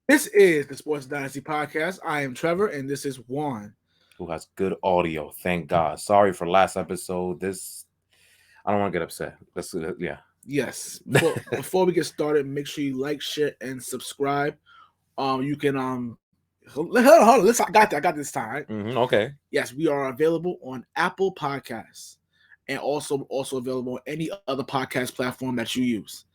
This is the Sports Dynasty Podcast. I am Trevor, and this is Juan. Who has good audio. Thank God. Sorry for last episode. I don't want to get upset. Yeah. Yes. Before we get started, make sure you like, share, and subscribe. You can hold on. Listen, I got this time. Right? Okay. Yes, we are available on Apple Podcasts, and also available on any other podcast platform that you use.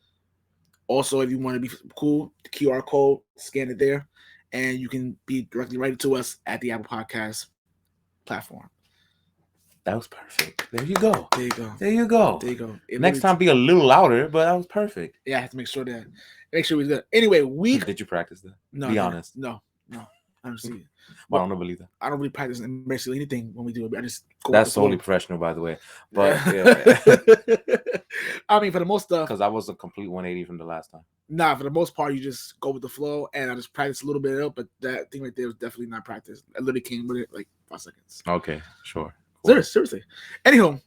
Also, if you want to be cool, the QR code, scan it there, and you can be directly right to us at the Apple Podcast platform. That was perfect. There you go. There you go. There you go. There you go. Next time, be a little louder, but that was perfect. Yeah, I have to make sure we're good. Anyway, Did you practice that? No, be honest. No. I don't see it. Well, I don't believe that. I don't really practice basically anything when we do it. I just go. That's solely professional, by the way. But yeah. I mean, for the most stuff, because I was a complete 180 from the last time. Nah, for the most part, you just go with the flow, and I just practice a little bit up. But that thing right there was definitely not practice. I literally came with it like 5 seconds. Okay, sure. Cool. Seriously. Anywho,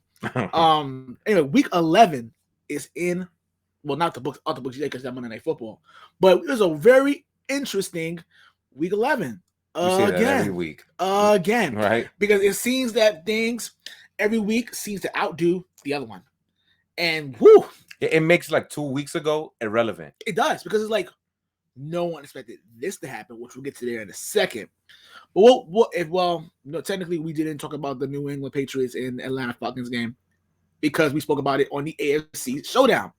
anyway, week 11 is in. Well, not the books yet because that Monday Night Football, but it was a very interesting week 11. Again, every week. Again, right? Because it seems that things every week seems to outdo the other one, and whoo, it makes like 2 weeks ago irrelevant. It does because it's like no one expected this to happen, which we'll get to there in a second. But technically we didn't talk about the New England Patriots and Atlanta Falcons game because we spoke about it on the AFC Showdown.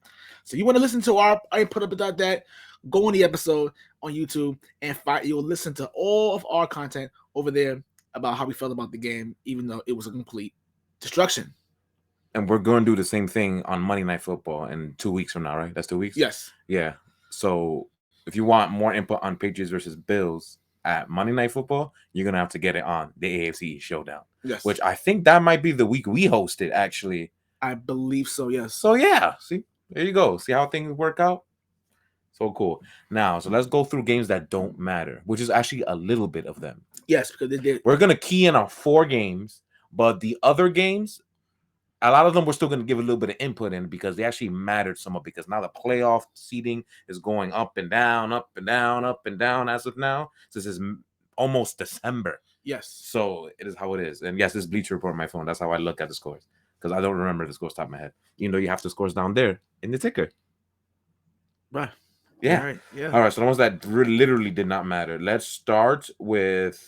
So you want to listen to our input about that? Go on the episode on YouTube and you'll listen to all of our content over there about how we felt about the game, even though it was a complete destruction. And we're going to do the same thing on Monday Night Football in 2 weeks from now, right? That's 2 weeks? Yes. Yeah. So if you want more input on Patriots versus Bills at Monday Night Football, you're going to have to get it on the AFC Showdown. Yes. Which I think that might be the week we hosted, actually. I believe so, yes. So, yeah. See? There you go. See how things work out? So cool. Now, so let's go through games that don't matter, which is actually a little bit of them. Yes, because they did. We're going to key in on 4 games, but the other games, a lot of them we're still going to give a little bit of input in because they actually mattered somewhat because now the playoff seeding is going up and down, up and down, up and down as of now. This is almost December. Yes. So it is how it is. And yes, this Bleacher Report on my phone. That's how I look at the scores because I don't remember the scores top of my head. Even though you have the scores down there in the ticker. Right. Yeah. All right. Yeah. All right. So the ones that literally did not matter. Let's start with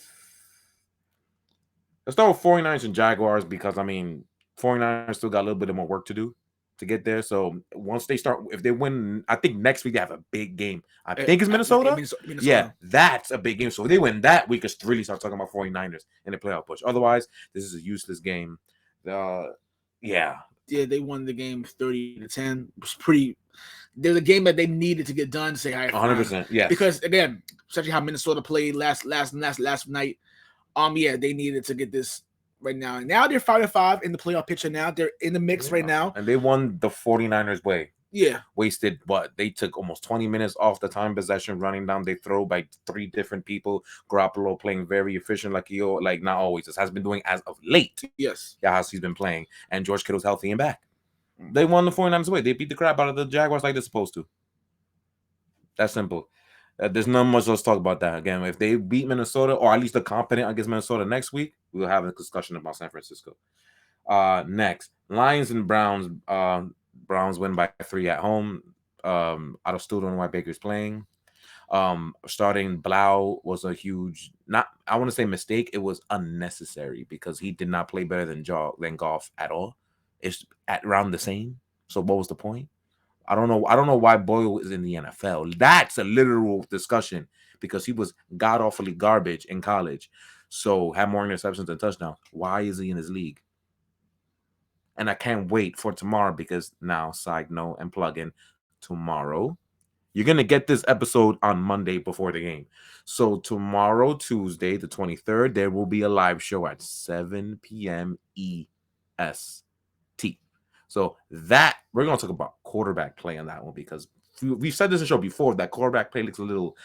49ers and Jaguars because, I mean, 49ers still got a little bit more work to do to get there. So once they start, if they win, I think next week they have a big game. I think it's Minnesota. Minnesota. Yeah, that's a big game. So if they win that, we could really start talking about 49ers in the playoff push. Otherwise, this is a useless game. Yeah, they won the game 30-10. It was pretty. There's a game that they needed to get done to say, all right, 100%. Yeah, because again, especially how Minnesota played last night. Yeah, they needed to get this right now. And now they're 5-5 in the playoff picture. Now they're in the mix right now, and they won the 49ers way. Yeah, wasted what they took almost 20 minutes off the time possession running down. They throw by 3 different people. Garoppolo playing very efficient, like not always. This has been doing as of late. Yes, yeah, as he's been playing, and George Kittle's healthy and back. They won the 49ers away. They beat the crap out of the Jaguars like they're supposed to. That's simple. There's not much else to talk about that. Again, if they beat Minnesota, or at least they're competent against Minnesota next week, we'll have a discussion about San Francisco. Next, Lions and Browns. Browns win by 3 at home. I still don't know why Baker's playing. Starting Blau was a huge, I want to say mistake. It was unnecessary because he did not play better than Goff at all. It's at around the same. So what was the point? I don't know why Boyle is in the NFL. That's a literal discussion because he was god awfully garbage in college. So had more interceptions than touchdowns. Why is he in his league? And I can't wait for tomorrow because now, side note and plug in, tomorrow, you're going to get this episode on Monday before the game. So tomorrow, Tuesday, the 23rd, there will be a live show at 7 p.m. EST. So that, we're going to talk about quarterback play on that one because we've said this in the show before that quarterback play looks a little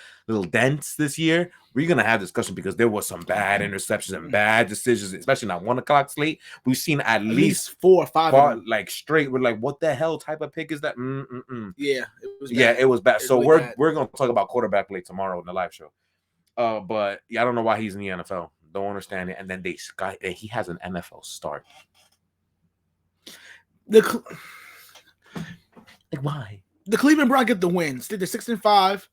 dense this year. We're gonna have discussion because there was some bad interceptions and bad decisions, especially on 1 o'clock slate. We've seen at least 4 or 5 of them. like straight. We're like, what the hell type of pick is that? Yeah, it was bad. Yeah, it was bad. It's So really bad. we're gonna talk about quarterback play tomorrow in the live show. But yeah, I don't know why he's in the NFL. Don't understand it. And then he has an NFL start. Like why? The Cleveland Browns get the wins. They're 6-5.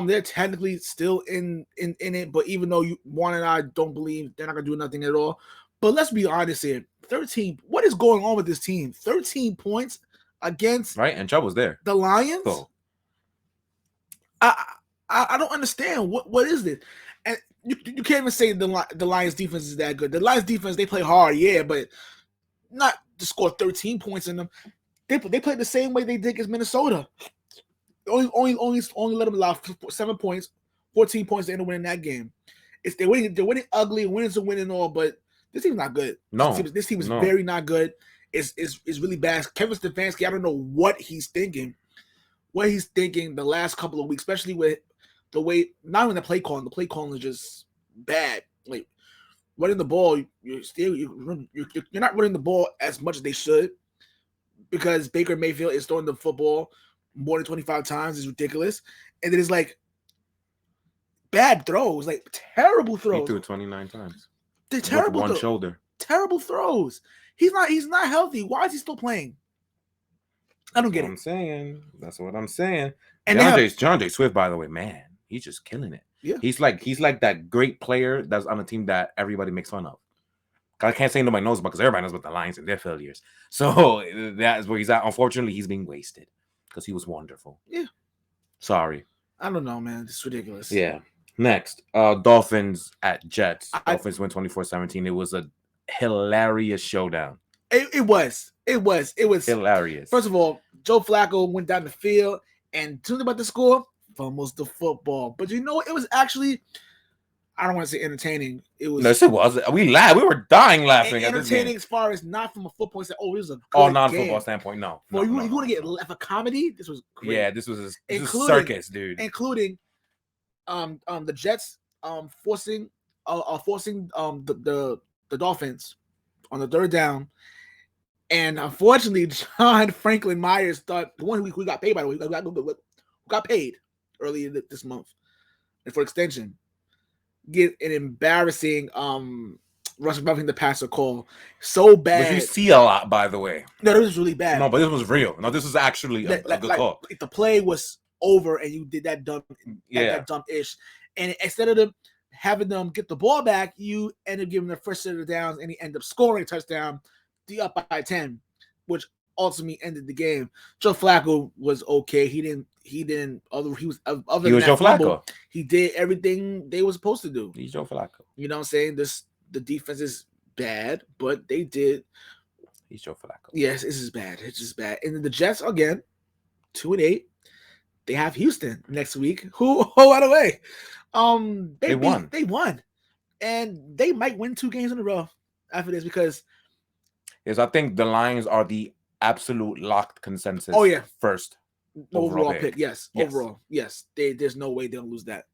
They're technically still in it, but even though Juan and I don't believe they're not gonna do nothing at all. But let's be honest here. 13. What is going on with this team? 13 points against right, and Chubb was there. The Lions. Oh. I don't understand what is this, and you can't even say the Lions defense is that good. The Lions defense, they play hard, yeah, but not to score 13 points in them. They played the same way they did against Minnesota. Only let them allow 7 points, 14 points to end up winning that game. They're winning ugly, winning's a winning all, but this team's not good. No, this team is very not good. It's really bad. Kevin Stefanski, I don't know what he's thinking. What he's thinking the last couple of weeks, especially with the way, not even the play calling is just bad. Like running the ball, you're not running the ball as much as they should because Baker Mayfield is throwing the football more than 25 times. Is ridiculous, and then it's like bad throws, like terrible throws. He threw it 29 times. They're terrible. With one shoulder. Terrible throws. He's not healthy. Why is he still playing? I don't get it. That's what I'm saying. And DeAndre Swift, by the way, man, he's just killing it. Yeah. He's like that great player that's on a team that everybody makes fun of. I can't say nobody knows about because everybody knows about the Lions and their failures. So that is where he's at. Unfortunately, he's being wasted because he was wonderful. Yeah. Sorry. I don't know, man. It's ridiculous. Yeah. Next, Dolphins at Jets. Dolphins win 24-17. It was a hilarious showdown. It was hilarious. First of all, Joe Flacco went down the field and tuned about the score, fumbles the football. But you know what? It was actually, I don't want to say entertaining. It was. No, it was. We laughed. We were dying laughing. Entertaining as far as not from a football standpoint. Oh, it was a good non-football standpoint. No. Well, you want to get a comedy? This was great. Yeah, this was a circus, dude. Including, the Jets forcing the Dolphins on the third down. And unfortunately, John Franklin Myers thought the one who got paid, by the way, got paid earlier this month, and for extension, get an embarrassing roughing the passer call so bad. Which you see a lot, by the way. No, this was really bad. No, but this was real. No, this was actually a good call. If the play was over and you did that dumb-ish, and instead of having them get the ball back, you end up giving the first set of downs, and he ended up scoring a touchdown. Up by 10, which ultimately ended the game. Joe Flacco was okay. He was Joe Flacco. He did everything they were supposed to do. He's Joe Flacco. You know what I'm saying? The defense is bad, but they did. He's Joe Flacco. Yes, this is bad. It's just bad. And then the Jets again, 2-8. They have Houston next week. Who? Oh, by the way, they won. They won, and they might win 2 games in a row after this because. Is I think the Lions are the absolute locked consensus. Oh yeah, first overall pick. Yes, overall. Yes, there's no way they'll lose that.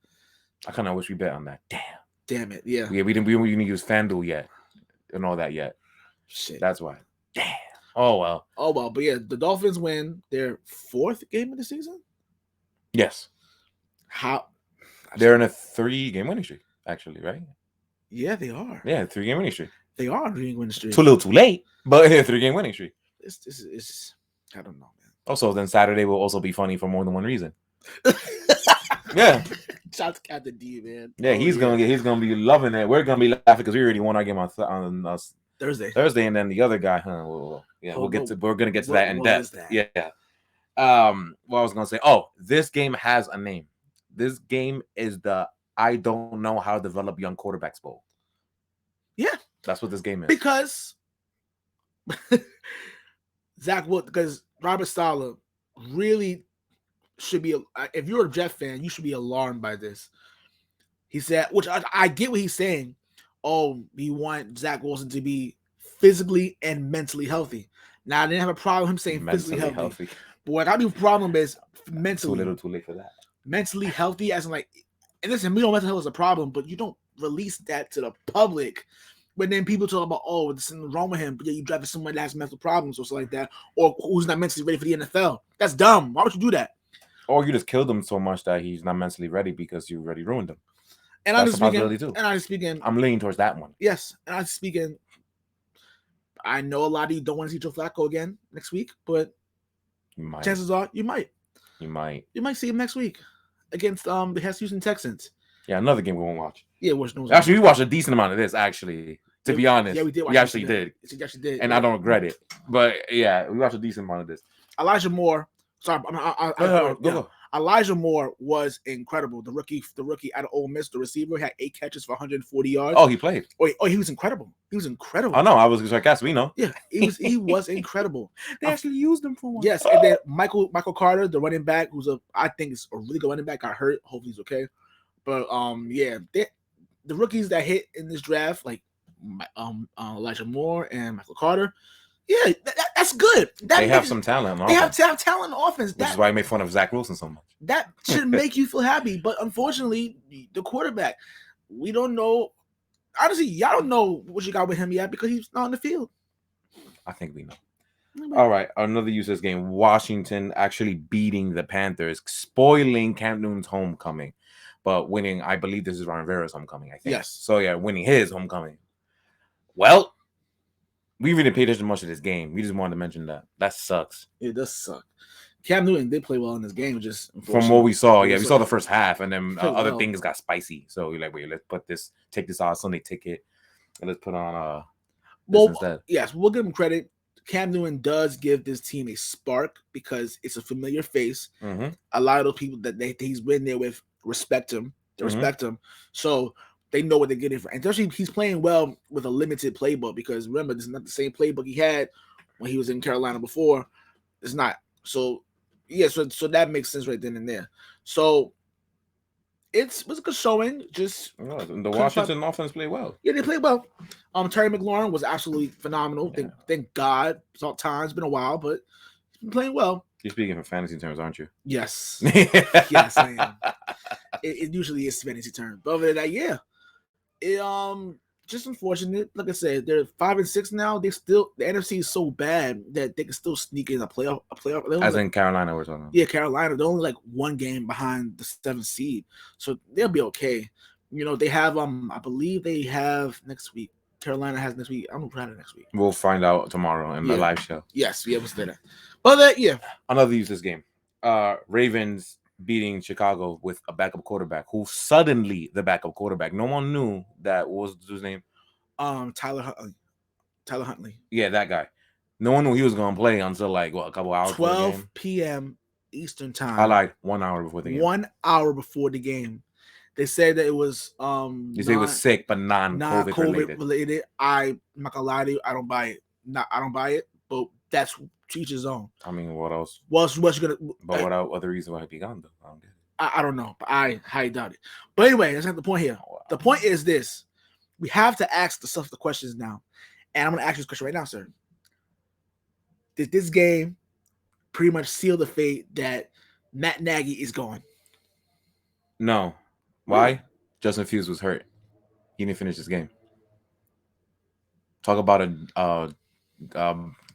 I kind of wish we bet on that. Damn it. Yeah. Yeah, we didn't use FanDuel yet and all that yet. Shit. That's why. Damn. Oh well. But yeah, the Dolphins win their 4th game of the season. Yes. How? They're in a 3-game winning streak, actually, right? Yeah, they are. Yeah, 3-game winning streak. They are on a 3-game winning streak. Too little, too late, but 3-game winning streak. This is I don't know, man. Also, then Saturday will also be funny for more than one reason. Yeah. Shout out to Captain D, man. Yeah, he's gonna be loving it. We're gonna be laughing because we already won our game on Thursday, and then the other guy, we're gonna get to that in depth. Yeah. What I was gonna say. Oh, this game has a name. This game is the I don't know how to develop young quarterbacks bowl. Yeah. That's what this game is. Because because Robert Saleh really should be, if you're a Jet fan, you should be alarmed by this. He said, which I get what he's saying. Oh, you want Zach Wilson to be physically and mentally healthy. Now, I didn't have a problem with him saying physically healthy. But what I got a problem is mentally, too little, too late for that. Mentally healthy, as in like, and listen, we know mental health is a problem, but you don't release that to the public. But then people talk about, oh, there's something wrong with him, but yeah, you drafted someone that has mental problems or something like that, or who's not mentally ready for the NFL. That's dumb. Why would you do that? Or you just killed him so much that he's not mentally ready because you already ruined him. And that's a possibility too. And I'm speaking. I'm leaning towards that one. Yes, and I'm speaking. I know a lot of you don't want to see Joe Flacco again next week, but chances are you might. You might see him next week against the Houston Texans. Yeah, another game we won't watch. Yeah, actually, we watched a decent amount of this. Actually, to be honest, yeah, we did. We actually did. And I don't regret it. But yeah, we watched a decent amount of this. Elijah Moore. Sorry, Elijah Moore was incredible. The rookie out of Ole Miss, the receiver, had 8 catches for 140 yards. Oh, he played. Oh, he was incredible. I know. I was sarcastic. We know. Yeah, he was incredible. They actually used him for one. Yes, and then Michael Carter, the running back, I think is a really good running back, got hurt. Hopefully he's okay. But yeah, the rookies that hit in this draft, like Elijah Moore and Michael Carter. Yeah, that's good. They have some talent. They have talent on offense. Which is why I make fun of Zach Wilson so much. That should make you feel happy. But unfortunately, the quarterback, we don't know. Honestly, y'all don't know what you got with him yet because he's not on the field. I think we know. All right, another useless game. Washington actually beating the Panthers, spoiling Cam Newton's homecoming, but winning. I believe this is Ron Rivera's homecoming. I think. Yes. So yeah, winning his homecoming. Well. We really paid attention much to this game. We just wanted to mention that. That sucks. It does suck. Cam Newton did play well in this game. Just from what we saw, we saw the first half, and then other things got spicy. So we're like, wait, let's take this out Sunday ticket, and let's put on this instead. Yes, we'll give him credit. Cam Newton does give this team a spark because it's a familiar face. Mm-hmm. A lot of those people that he's been there with respect him. They respect him. So they know what they're getting for. And especially he's playing well with a limited playbook because remember, this is not the same playbook he had when he was in Carolina before. It's not. So yeah, so that makes sense right then and there. So it was a good showing. Just the Washington offense played well. Yeah, they played well. Terry McLaurin was absolutely phenomenal. Yeah. Thank God. It's all time. It's been a while, but he's been playing well. You're speaking for fantasy terms, aren't you? Yes. Yes, I am. It usually is fantasy terms. But other than that, yeah. It just unfortunate. Like I said, they're 5-6 now. The NFC is so bad that they can still sneak in a playoff. As in Carolina, we're talking about. Yeah, Carolina. They're only like 1 game behind the 7th seed, so they'll be okay. You know, they have I believe they have next week. Carolina has next week. I'm gonna put it next week. We'll find out tomorrow in the live show. Yes, we have to do that. But another useless game. Ravens beating Chicago with a backup quarterback who suddenly the backup quarterback. No one knew that. What was his name? Tyler Huntley. Yeah, that guy. No one knew he was gonna play until like a couple hours. 12 p.m. Eastern time. I like 1 hour before the game. 1 hour before the game. They said that it was you say it was sick, but non-COVID related. I'm not gonna lie to you. I don't buy it. I don't buy it. But that's each his own. I mean, what else? What's you gonna? But what other reason why he be gone though? I don't get it. I don't know, but I highly doubt it. But anyway, that's not the point here. Oh, wow. The point is this: we have to ask the questions now, and I'm gonna ask you this question right now, sir. Did this game pretty much seal the fate that Matt Nagy is gone? No. Why? Justin Fields was hurt. He didn't finish this game. Talk about a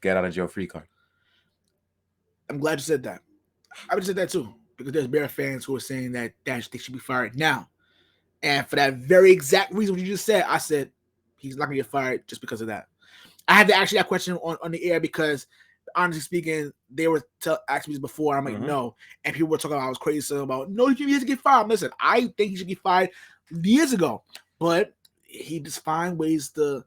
get out of jail free card. I'm glad you said that. I would have said that too because there's Bear fans who are saying that they should be fired now, and for that very exact reason what you just said, I said he's not gonna get fired just because of that. I had to actually that question on the air because honestly speaking, they were asking me this before. I'm like, no. And people were talking about I was crazy about, no, he has to get fired. Listen, I think he should get fired years ago. But he just find ways to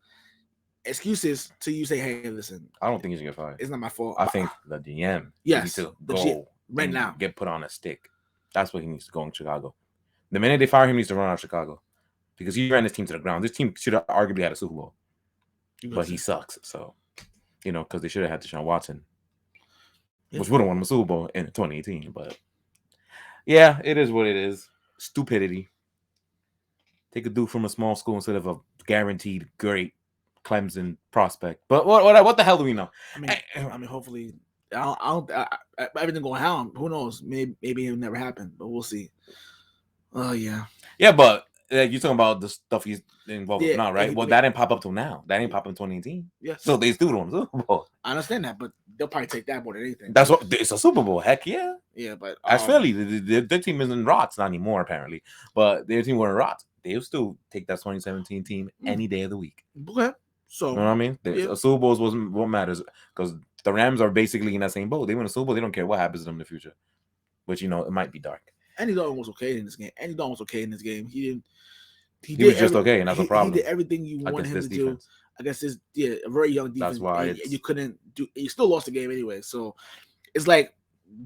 excuses to you say, hey, listen. I don't think he should get fired. It's not my fault. I think the GM needs to go right now. Get put on a stick. That's what he needs to go in Chicago. The minute they fire him, he needs to run out of Chicago. Because he ran this team to the ground. This team should have arguably had a Super Bowl. But he sucks, so... You know, because they should have had Deshaun Watson, which would have won the Super Bowl in 2018. But yeah, it is what it is. Stupidity. Take a dude from a small school instead of a guaranteed great Clemson prospect. But what the hell do we know? I mean, hopefully Everything going down. Who knows? Maybe it'll never happen, but we'll see. Oh yeah. Yeah, but you're talking about the stuff he's involved with Yeah, now, right? Well, that didn't pop up till now. That didn't pop up in 2018. Yeah. So they still don't Super Bowl. I understand that, but they'll probably take that more than anything. That's what it's a Super Bowl. Heck yeah. Yeah, but as Philly, their team isn't rots not anymore apparently, but their team weren't rots. They'll still take that 2017 team any day of the week. Okay. So you know what I mean? A Super Bowl wasn't what matters because the Rams are basically in that same boat. They win a Super Bowl, they don't care what happens to them in the future. But you know, it might be dark. Andy Dalton was okay in this game. Andy Dalton was okay in this game. He was just okay, and that's a problem. He did everything you wanted him to do. I guess this a very young defense. That's why you couldn't do. You still lost the game anyway. So it's like,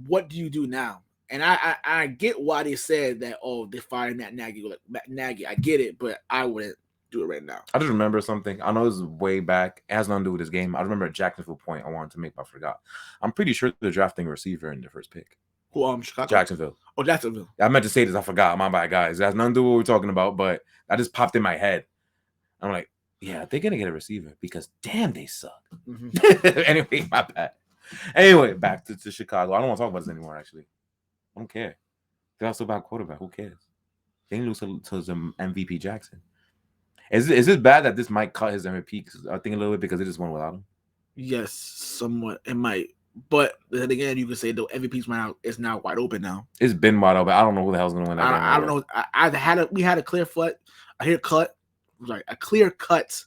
what do you do now? And I get why they said that. Oh, they're firing Matt Nagy. Like Nagy, I get it, but I wouldn't do it right now. I just remember something. I know this is way back. It has nothing to do with this game. I remember a Jacksonville point I wanted to make, but I forgot. I'm pretty sure they're drafting a receiver in their first pick. Who, Chicago? Jacksonville. Oh, Jacksonville. I meant to say this. I forgot. My bad, guys. It has nothing to do with what we're talking about, but that just popped in my head. I'm like, yeah, they're going to get a receiver because, damn, they suck. Mm-hmm. Anyway, my bad. Anyway, back to Chicago. I don't want to talk about this anymore, actually. I don't care. They're also about quarterback. Who cares? They didn't lose to some MVP Jackson. Is it bad that this might cut his MVP? I think a little bit because it just went without him. Yes, somewhat. It might. But then again, you can say the MVP's now is now wide open now. It's been wide open. I don't know who the hell's gonna win that game. I don't know. We had a clear cut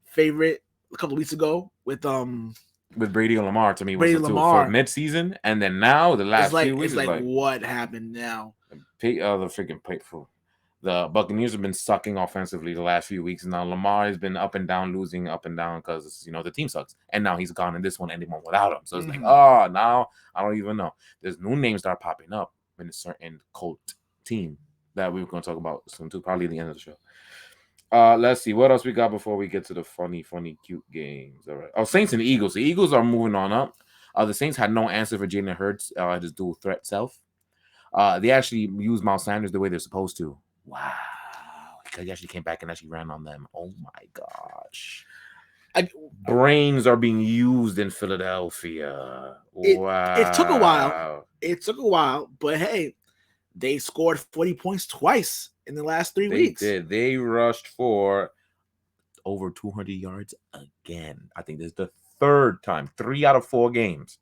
favorite a couple of weeks ago with Brady and Lamar. To me, Brady was Lamar for mid-season, and then now the last few weeks, it's like what happened now? The freaking painful. The Buccaneers have been sucking offensively the last few weeks. Now Lamar has been up and down, losing up and down because the team sucks. And now he's gone in this one and they won without him. So it's like, now I don't even know. There's new names that are popping up in a certain cult team that we were going to talk about soon too, probably at the end of the show. Let's see what else we got before we get to the funny, cute games. All right. Oh, Saints and Eagles. The Eagles are moving on up. The Saints had no answer for Jalen Hurts, his dual threat self. They actually used Miles Sanders the way they're supposed to. Wow. He actually came back and actually ran on them. Oh my gosh. Brains are being used in Philadelphia. Wow. It took a while, but hey, they scored 40 points twice in the last 3 weeks. They did. They rushed for over 200 yards again. I think this is the third time. 3 out of 4 games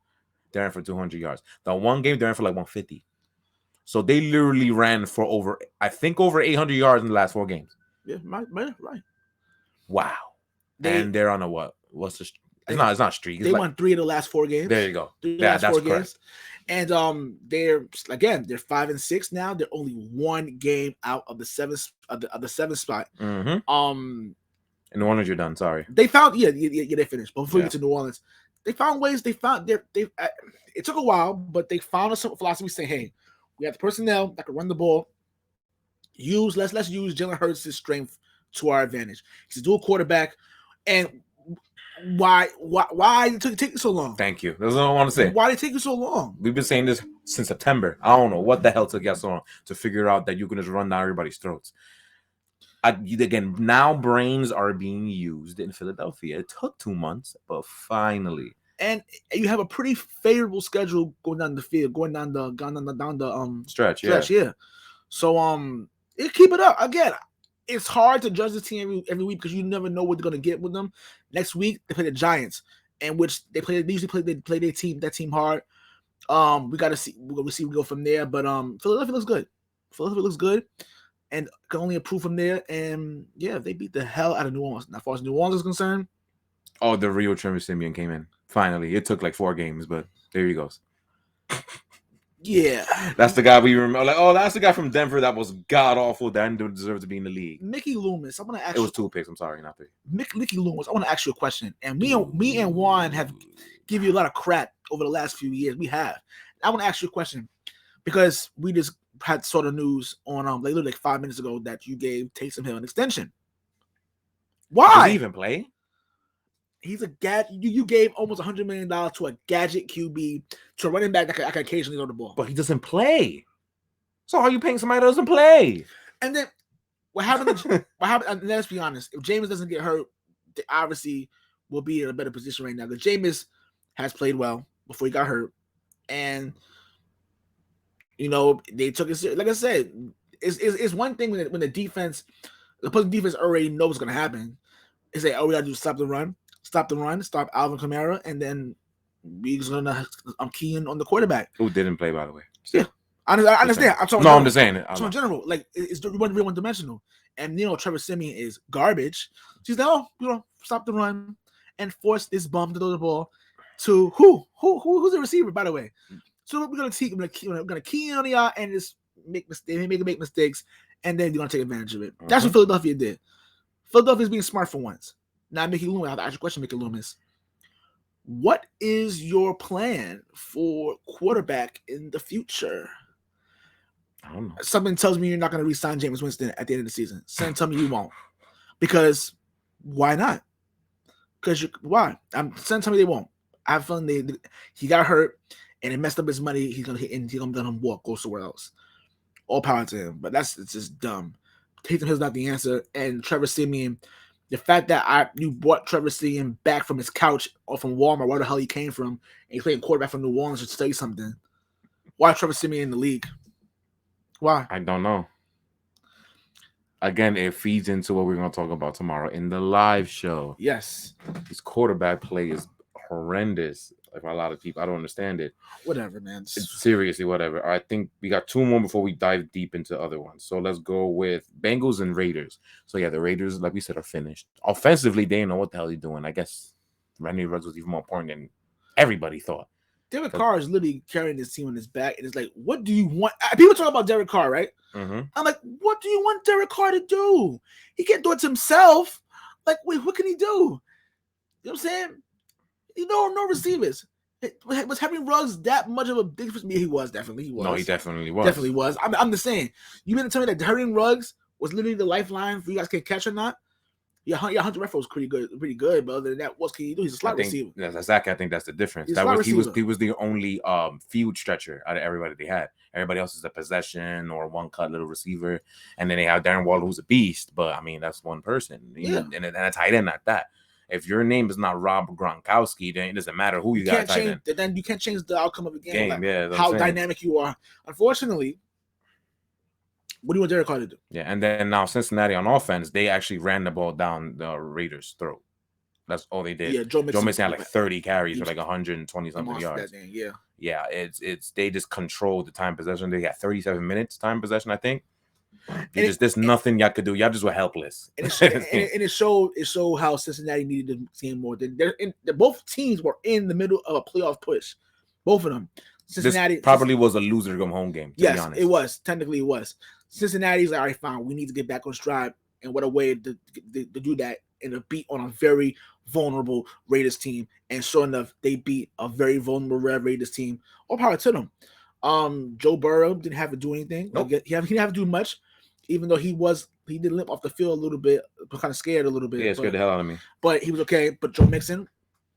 they're in for 200 yards. The one game they're in for like 150. So they literally ran for over 800 yards in the last 4 games. Yeah, right. Wow. And they're on a what? What's the? It's not a streak. They won 3 of the last 4 games. There you go. That's correct. Games. And they're 5-6 now. They're only 1 game out of the 7th spot. Mm-hmm. In New Orleans, you're done. Sorry. They found they finished. But before we get to New Orleans, they found ways. It took a while, but they found a philosophy saying, "Hey, we have the personnel that can run the ball. Let's use Jalen Hurts' strength to our advantage. He's a dual quarterback, and why did it take you so long? Thank you. That's what I want to say. Why did it take you so long? We've been saying this since September. I don't know what the hell took you so long to figure out that you can just run down everybody's throats. Again, now brains are being used in Philadelphia. It took 2 months, but finally. And you have a pretty favorable schedule going down the field, going down the stretch. Yeah. So keep it up. Again, it's hard to judge the team every week because you never know what they're gonna get with them. Next week they play the Giants, in which they usually play that team hard. We gotta see. We're gonna see we go from there. But Philadelphia looks good. And can only improve from there. And yeah, they beat the hell out of New Orleans. Now, as far as New Orleans is concerned, the real Trevor Siemian came in. Finally, it took like 4 games, but there he goes. Yeah, that's the guy we remember. Like, that's the guy from Denver that was god awful. That didn't deserve to be in the league. Mickey Loomis. I want to ask. It was 2 picks. I'm sorry, not 3. Mickey Loomis. I want to ask you a question. And me and Juan have give you a lot of crap over the last few years. We have. I want to ask you a question because we just had sort of news on like 5 minutes ago that you gave Taysom Hill an extension. Why? Does he even play? He's a gadget. You gave almost $100 million to a gadget QB, to a running back that can occasionally throw the ball. But he doesn't play. So how are you paying somebody that doesn't play? And then what happened? And let's be honest. If Jameis doesn't get hurt, they obviously will be in a better position right now. Because Jameis has played well. before he got hurt, and they took it. Like I said, it's one thing when the opposing defense already knows what's gonna happen. They say, "Oh, we gotta do stop the run, stop Alvin Kamara, and then we just gonna key in on the quarterback." Who didn't play, by the way? Still. Yeah, I understand. I'm just saying it. So in general, like it's really one dimensional, and Trevor Siemian is garbage. She's like, "Oh, stop the run and force this bum to throw the ball to who's the receiver, by the way." So we're gonna key in on y'all and just make mistakes, and then you're gonna take advantage of it. That's what Philadelphia did. Philadelphia's being smart for once. Now, Mickey Loomis, I have to ask you a question, Mickey Loomis. What is your plan for quarterback in the future? I don't know. Something tells me you're not going to re-sign Jameis Winston at the end of the season. Something tells me you won't. Because why not? Why? Something tells me they won't. I have a feeling he got hurt and it messed up his money. He's gonna let him walk, go somewhere else. All power to him, but it's just dumb. Taysom Hill's not the answer, and Trevor Siemian. The fact that you brought Trevor Siemian back from his couch or from Walmart, where the hell he came from, and he's playing quarterback from New Orleans should say something. Why Trevor Siemian in the league? Why? I don't know. Again, it feeds into what we're going to talk about tomorrow in the live show. Yes. His quarterback play is horrendous. Like a lot of people, I don't understand it. Whatever, man. Seriously, whatever. I think we got two more before we dive deep into other ones. So let's go with Bengals and Raiders. So yeah, the Raiders, like we said, are finished. Offensively, they didn't know what the hell they're doing. I guess Randy Ruggs was even more important than everybody thought. Derek Carr is literally carrying this team on his back, and it's like, what do you want? People talk about Derek Carr, right? Mm-hmm. I'm like, what do you want Derek Carr to do? He can't do it to himself. Like, wait, what can he do? You know what I'm saying? No receivers. Was having Ruggs that much of a big difference? He was definitely. He was. No, he definitely was. Definitely was. I'm just saying. You mean to tell me that Henry Ruggs was literally the lifeline for you guys can catch or not? Yeah, Hunter Renfrow was pretty good, but other than that, what can he do? He's a slot receiver. That's exactly. I think that's the difference. He was the only field stretcher out of everybody they had. Everybody else is a possession or one cut little receiver, and then they have Darren Waller, who's a beast. But I mean, that's one person, and a tight end at that. If your name is not Rob Gronkowski, then it doesn't matter who you got. Then you can't change the outcome of the game. Like how dynamic you are. Unfortunately, what do you want Derek Carr to do? Yeah, and then now Cincinnati on offense, they actually ran the ball down the Raiders' throat. That's all they did. Yeah, Joe Mixon had like 30 carries for like 120 something yards. Yeah, it's they just controlled the time possession. They got 37 minutes time possession, I think. There's nothing y'all could do. Y'all just were helpless. And it showed how Cincinnati needed the team more. Both teams were in the middle of a playoff push. Both of them. Cincinnati probably was a loser come home game. To be honest. It was. Technically, it was. Cincinnati's like, all right, fine. We need to get back on stride. And what a way to do that and to beat on a very vulnerable Raiders team. And sure enough, they beat a very vulnerable Raiders team. All power to them. Joe Burrow didn't have to do anything. Nope. He didn't have to do much, even though he did limp off the field a little bit, kind of scared a little bit. Yeah, scared the hell out of me. But he was okay. But Joe Mixon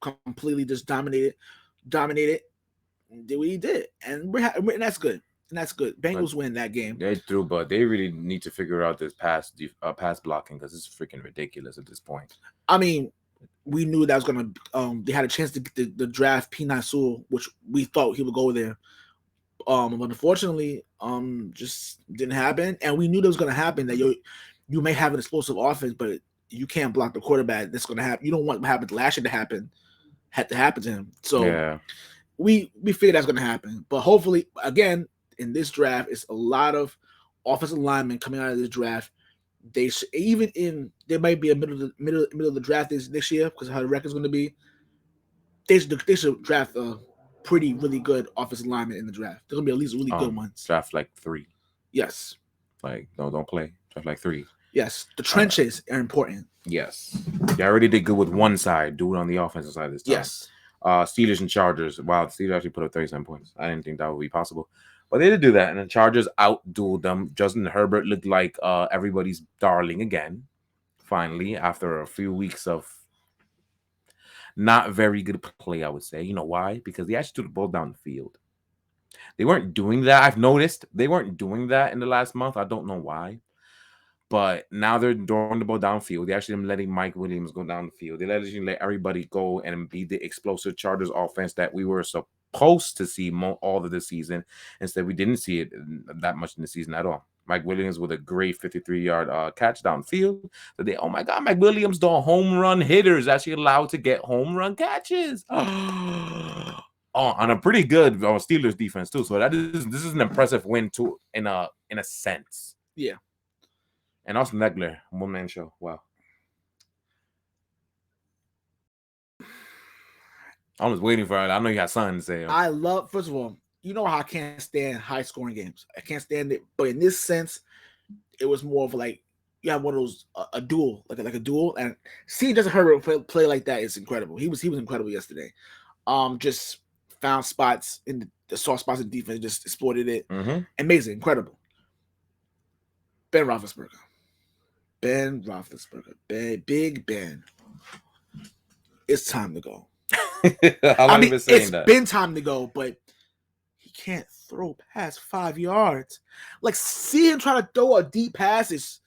completely just dominated, did what he did, and that's good. And that's good. Bengals win that game. They do, but they really need to figure out this pass blocking because it's freaking ridiculous at this point. I mean, we knew that was gonna. They had a chance to get the draft P9 Sewell, which we thought he would go there. But unfortunately, just didn't happen. And we knew that was gonna happen. That you may have an explosive offense, but you can't block the quarterback. That's gonna happen. You don't want what happened last year to happen. Had to happen to him. So yeah. We figured that's gonna happen. But hopefully, again, in this draft, it's a lot of offensive linemen coming out of this draft. They there might be a middle of the draft this year because of how the record's going to be. They should draft a really good offensive lineman in the draft. There's going to be at least really good ones. Draft like 3. Yes. Like no, don't play. Draft like 3. Yes, the trenches are important. Yes, they already did good with one side. Do it on the offensive side this time. Yes. Steelers and Chargers. Wow, the Steelers actually put up 37 points. I didn't think that would be possible. But they did do that, and the Chargers outdueled them. Justin Herbert looked like everybody's darling again, finally, after a few weeks of not very good play, I would say. You know why? Because they actually threw the ball down the field. They weren't doing that. I've noticed they weren't doing that in the last month. I don't know why. But now they're throwing the ball downfield. They actually letting Mike Williams go down the field. They let everybody go and be the explosive Chargers offense that we were supposed to see all of the season. Instead, we didn't see it that much in the season at all. Mike Williams with a great 53-yard catch downfield. Today, oh my God, Mike Williams, the home run hitter, is actually allowed to get home run catches. On a pretty good Steelers defense too. So this is an impressive win too, in a sense. Yeah. And Austin Eckler, one-man show. Wow. I was waiting for it. I know you got something to say. I love, first of all, you know how I can't stand high scoring games. I can't stand it. But in this sense, it was more of like you have one of those a duel, like a duel, and seeing Justin Herbert play like that is incredible. He was incredible yesterday. Just found spots in the soft spots in defense, just exploited it. Mm-hmm. Amazing, incredible. Ben Roethlisberger, Big Ben. It's time to go. It's been time to go, but he can't throw past 5 yards. Like, seeing him try to throw a deep pass is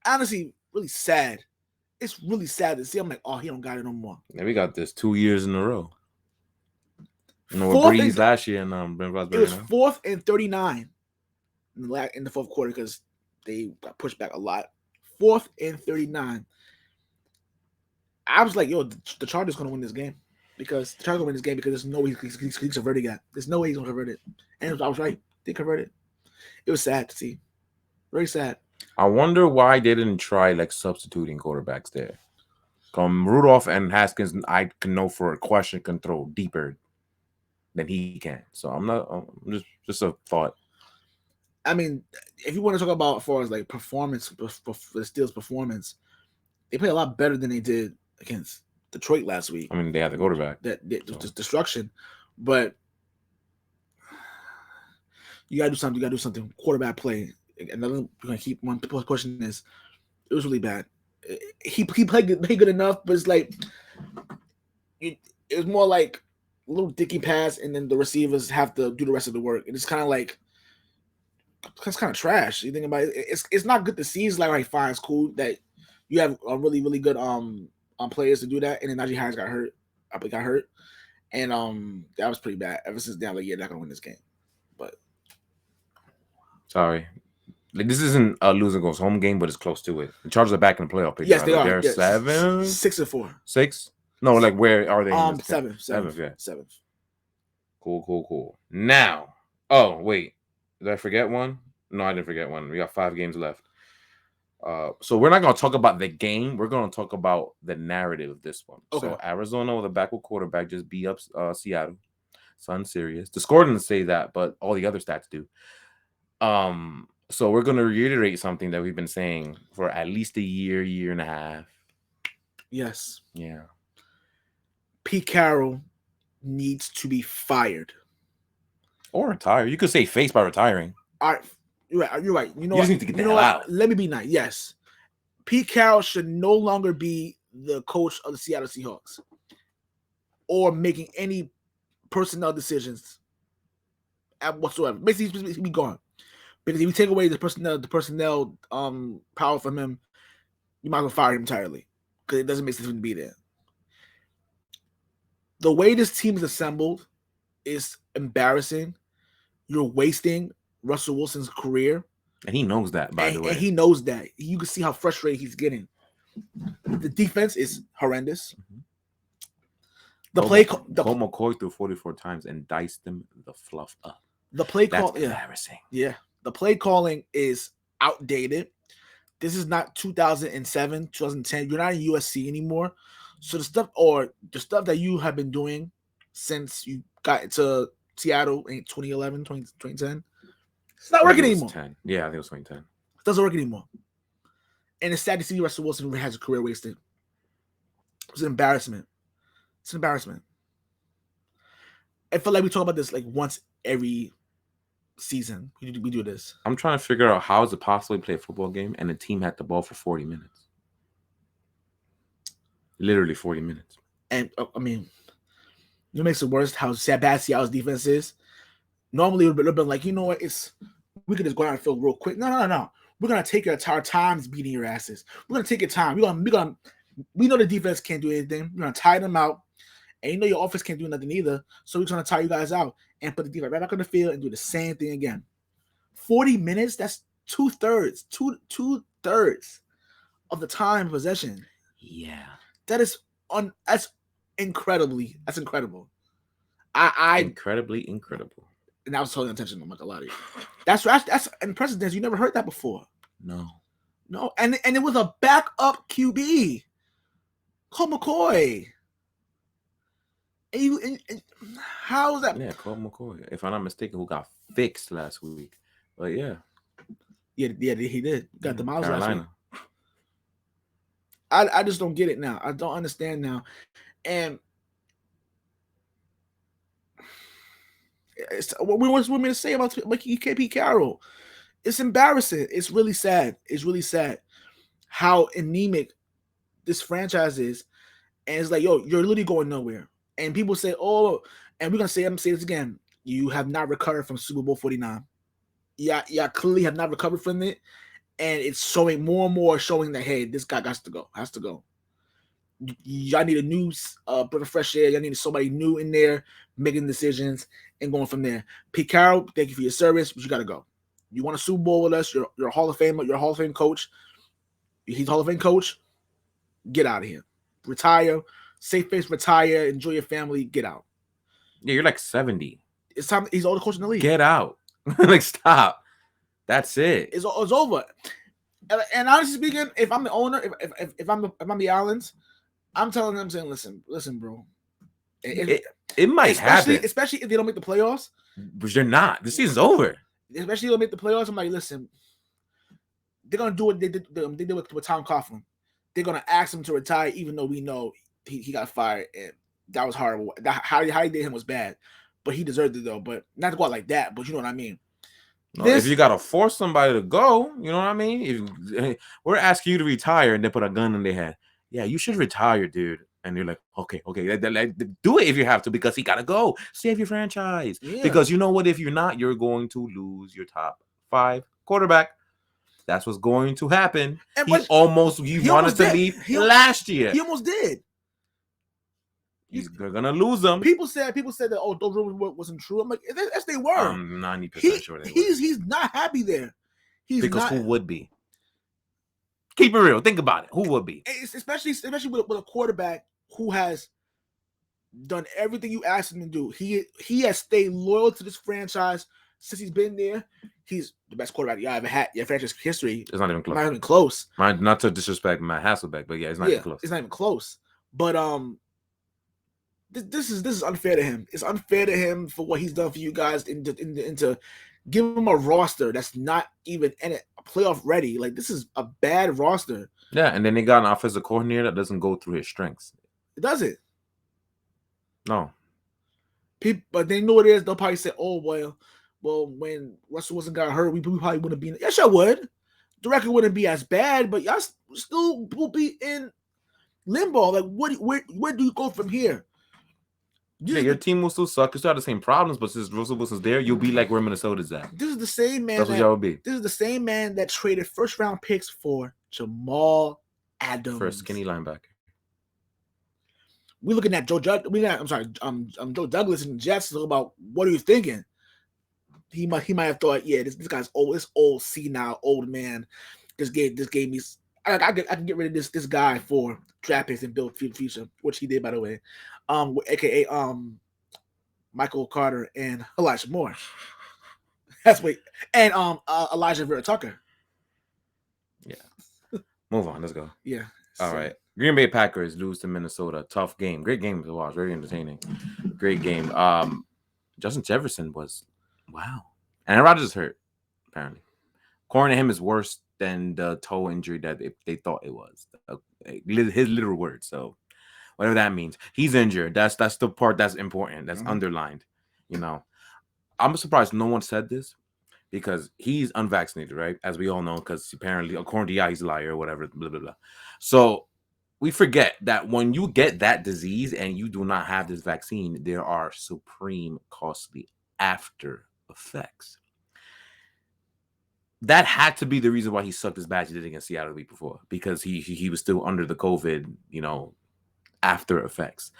honestly really sad. It's really sad to see. I'm like, oh, he don't got it no more. Yeah, we got this 2 years in a row. You know, Breeze last year and Ben Roethlisberger. It was 4th and 39 in the fourth quarter because they got pushed back a lot. 4th and 39. I was like, yo, the Chargers going to win this game. Because the Chargers going to win this game because there's no way he's converting that. There's no way he's going to convert it. And I was right. They converted. It was sad to see. Very sad. I wonder why they didn't try like substituting quarterbacks there. Rudolph and Haskins, I can know for a question, can throw deeper than he can. So I'm just a thought. I mean, if you want to talk about as far as like performance for the Steelers' performance, they played a lot better than they did against Detroit last week. I mean, they had the quarterback. Just destruction. But you gotta do something. You gotta do something. Quarterback play. Another we're gonna keep one question is it was really bad. He played good enough, but it's like it was more like a little dicky pass, and then the receivers have to do the rest of the work. And it's kind of like it's kind of trash. You think about it, it's not good to see. It's like, all right, fine, it's cool that you have a really, really good players to do that, and then Najee Harris got hurt. And that was pretty bad. Ever since then, like, yeah, they're not gonna win this game. But sorry, like, this isn't a losing goes home game, but it's close to it. The Chargers are back in the playoff picture. Yes, they are. They're 6-4. 6? No, like where are they? Seventh. Yeah. 7th. Cool. Now, oh wait, did I forget one? No, I didn't forget one. We got 5 games left. So we're not going to talk about the game. We're going to talk about the narrative of this one. Okay. So Arizona with a backward quarterback just beat up Seattle. It's unserious. The score didn't say that, but all the other stats do. So we're going to reiterate something that we've been saying for at least a year and a half. Yes. Yeah. Pete Carroll needs to be fired. Or retire. You could say face by retiring. All right. You're right. You know, you just need to get the hell out. Let me be nice. Yes. Pete Carroll should no longer be the coach of the Seattle Seahawks or making any personnel decisions whatsoever. Basically, he's be gone. Because if you take away the personnel power from him, you might as well fire him entirely because it doesn't make sense for him to be there. The way this team is assembled is embarrassing. You're wasting Russell Wilson's career. And he knows that, by the way. And he knows that. You can see how frustrated he's getting. The defense is horrendous. Mm-hmm. Colt McCoy threw 44 times and diced them the fluff up. The play call, that's embarrassing. Yeah. The play calling is outdated. This is not 2007, 2010. You're not in USC anymore. So the stuff that you have been doing since you got into Seattle in 2011, 2010, it's not working anymore. 10. Yeah, I think it was 2010. It doesn't work anymore. And it's sad to see Russell Wilson has his career wasted. It's an embarrassment. It's an embarrassment. I feel like we talk about this like once every season. We do this. I'm trying to figure out how is it possible to play a football game and the team had the ball for 40 minutes. Literally 40 minutes. And I mean, you know, makes it worse how bad Seattle's defense is. Normally, it would have been like, you know what, we could just go out and field real quick. No. We're gonna take our times beating your asses. We're gonna take your time. We know the defense can't do anything. We're gonna tire them out, And you know your offense can't do nothing either. So we're trying to tire you guys out and put the defense right back on the field and do the same thing again. 40 minutes, that's two-thirds of the time possession. Yeah. That's incredible. I incredibly incredible. And I was totally intentional. I'm not gonna lie to you. That's impressive. You never heard that before. No, and it was a backup QB, Colt McCoy. And how is that? Yeah, Colt McCoy. If I'm not mistaken, who got fixed last week? But yeah, he did. Got the miles Carolina. last week. I just don't get it now. I don't understand now, and what we want me to say about KP Carroll. It's embarrassing. It's really sad. How anemic this franchise is, and it's like, yo, you're literally going nowhere. And people say, oh, and we're gonna say, I'm gonna say this again. You have not recovered from Super Bowl 49. Yeah, clearly have not recovered from it, and it's showing more and more, showing that hey, this guy has to go. Y'all need a new breath of fresh air. Y'all need somebody new in there making decisions and going from there. Pete Carroll, thank you for your service, but you gotta go. You want a Super Bowl with us? You're a Hall of Famer. You're a Hall of Fame coach. He's a Hall of Fame coach. Get out of here. Retire. Safe face. Retire. Enjoy your family. Get out. Yeah, you're like 70. It's time. He's the oldest coach in the league. Get out. Like, stop. That's it. It's over. And honestly speaking, if I'm the owner, if I'm the Allens, I'm telling them, saying, listen, bro. It might happen, especially if they don't make the playoffs. But they're not. The season's over. Especially if they don't make the playoffs. I'm like, listen, they're gonna do what they did with Tom Coughlin. They're gonna ask him to retire, even though we know he got fired, and that was horrible. How he did him was bad, but he deserved it though. But not to go out like that. But you know what I mean. No, if you gotta force somebody to go, you know what I mean. If we're asking you to retire and they put a gun in their head, yeah, you should retire, dude. And you're like, okay, do it if you have to, because he gotta go. Save your franchise. Yeah. Because you know what? If you're not, you're going to lose your top 5 quarterback. That's what's going to happen. And he almost wanted to leave last year. He almost did. They're gonna lose them. People said that, oh, those rumors wasn't true. I'm like, yes, they were. I'm 90% sure they were. He's not happy there. Because who would be? Keep it real. Think about it. Who would be? Especially with a quarterback who has done everything you asked him to do. He has stayed loyal to this franchise since he's been there. He's the best quarterback you ever had in franchise history. It's not even close. Not even close. Not to disrespect Matt Hasselbeck, but yeah, it's not even close. It's not even close. But this is unfair to him. It's unfair to him for what he's done for you guys and to give him a roster that's not even playoff ready. Like, this is a bad roster. Yeah, and then they got an offensive coordinator that doesn't go through his strengths. It doesn't. No. But they know what it is. They'll probably say, "Oh well, when Russell wasn't got hurt, we probably wouldn't be." Yes, I would. The record wouldn't be as bad, but y'all still will be in limbo. Like, where do you go from here? Yeah, your team will still suck. You still have the same problems, but since Russell Wilson's there, you'll be like where Minnesota's at. This is the same man. That's what y'all will be. This is the same man that traded first-round picks for Jamal Adams, for a skinny linebacker. We're looking at Joe Douglas and the Jets. Talk about, what are you thinking? He might have thought, yeah, this guy's old. This old senile old man. This gave me. I can get rid of this guy for draft picks and build future, which he did, by the way. AKA Michael Carter and Elijah Moore. That's what, and Elijah Vera Tucker. Yeah. Move on. Let's go. Yeah. All right. Green Bay Packers lose to Minnesota. Tough game. Great game to watch. Very entertaining. Great game. Justin Jefferson was wow. And Rodgers hurt, apparently. According to him, is worse than the toe injury that they thought it was. His literal words. So whatever that means. He's injured. That's the part that's important. That's underlined. You know. I'm surprised no one said this, because he's unvaccinated, right? As we all know, because apparently, according to he's a liar or whatever, blah, blah, blah. So we forget that when you get that disease and you do not have this vaccine, there are supreme costly after effects. That had to be the reason why he sucked as bad as he did against Seattle the week before, because he was still under the COVID, after effects.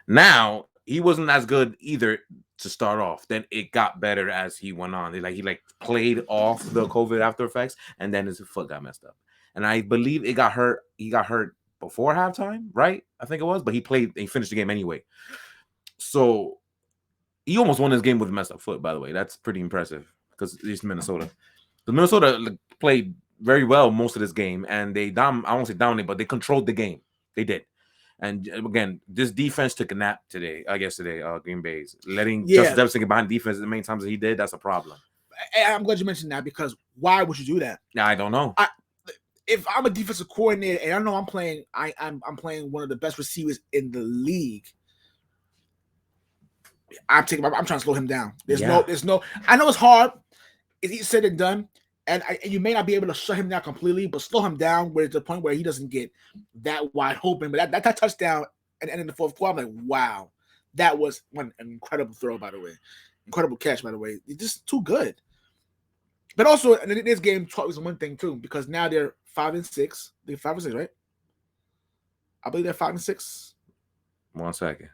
Now he wasn't as good either to start off. Then it got better as he went on. He played off the COVID after effects, and then his foot got messed up. And I believe it got hurt. He got hurt before halftime, right? I think it was, but he played. He finished the game anyway. So he almost won this game with a messed up foot. By the way, that's pretty impressive because it's Minnesota. The Minnesota played very well most of this game, and I won't say dominated, but they controlled the game. They did. And again, this defense took a nap today. I guess today, Green Bay's letting Justin Jefferson get behind defense the many times that he did. That's a problem. I'm glad you mentioned that because why would you do that? I don't know. If I'm a defensive coordinator and I know I'm playing one of the best receivers in the league, I'm trying to slow him down. There's no. I know it's hard. It's easier said than done. And you may not be able to shut him down completely, but slow him down where to the point where he doesn't get that wide open. But that touchdown at the end of the fourth quarter, I'm like, wow, that was an incredible throw, by the way. Incredible catch, by the way. It's just too good. But also, this game taught me one thing, too, because now they're 5-6. They're 5-6, right? I believe they're 5-6. 1 second.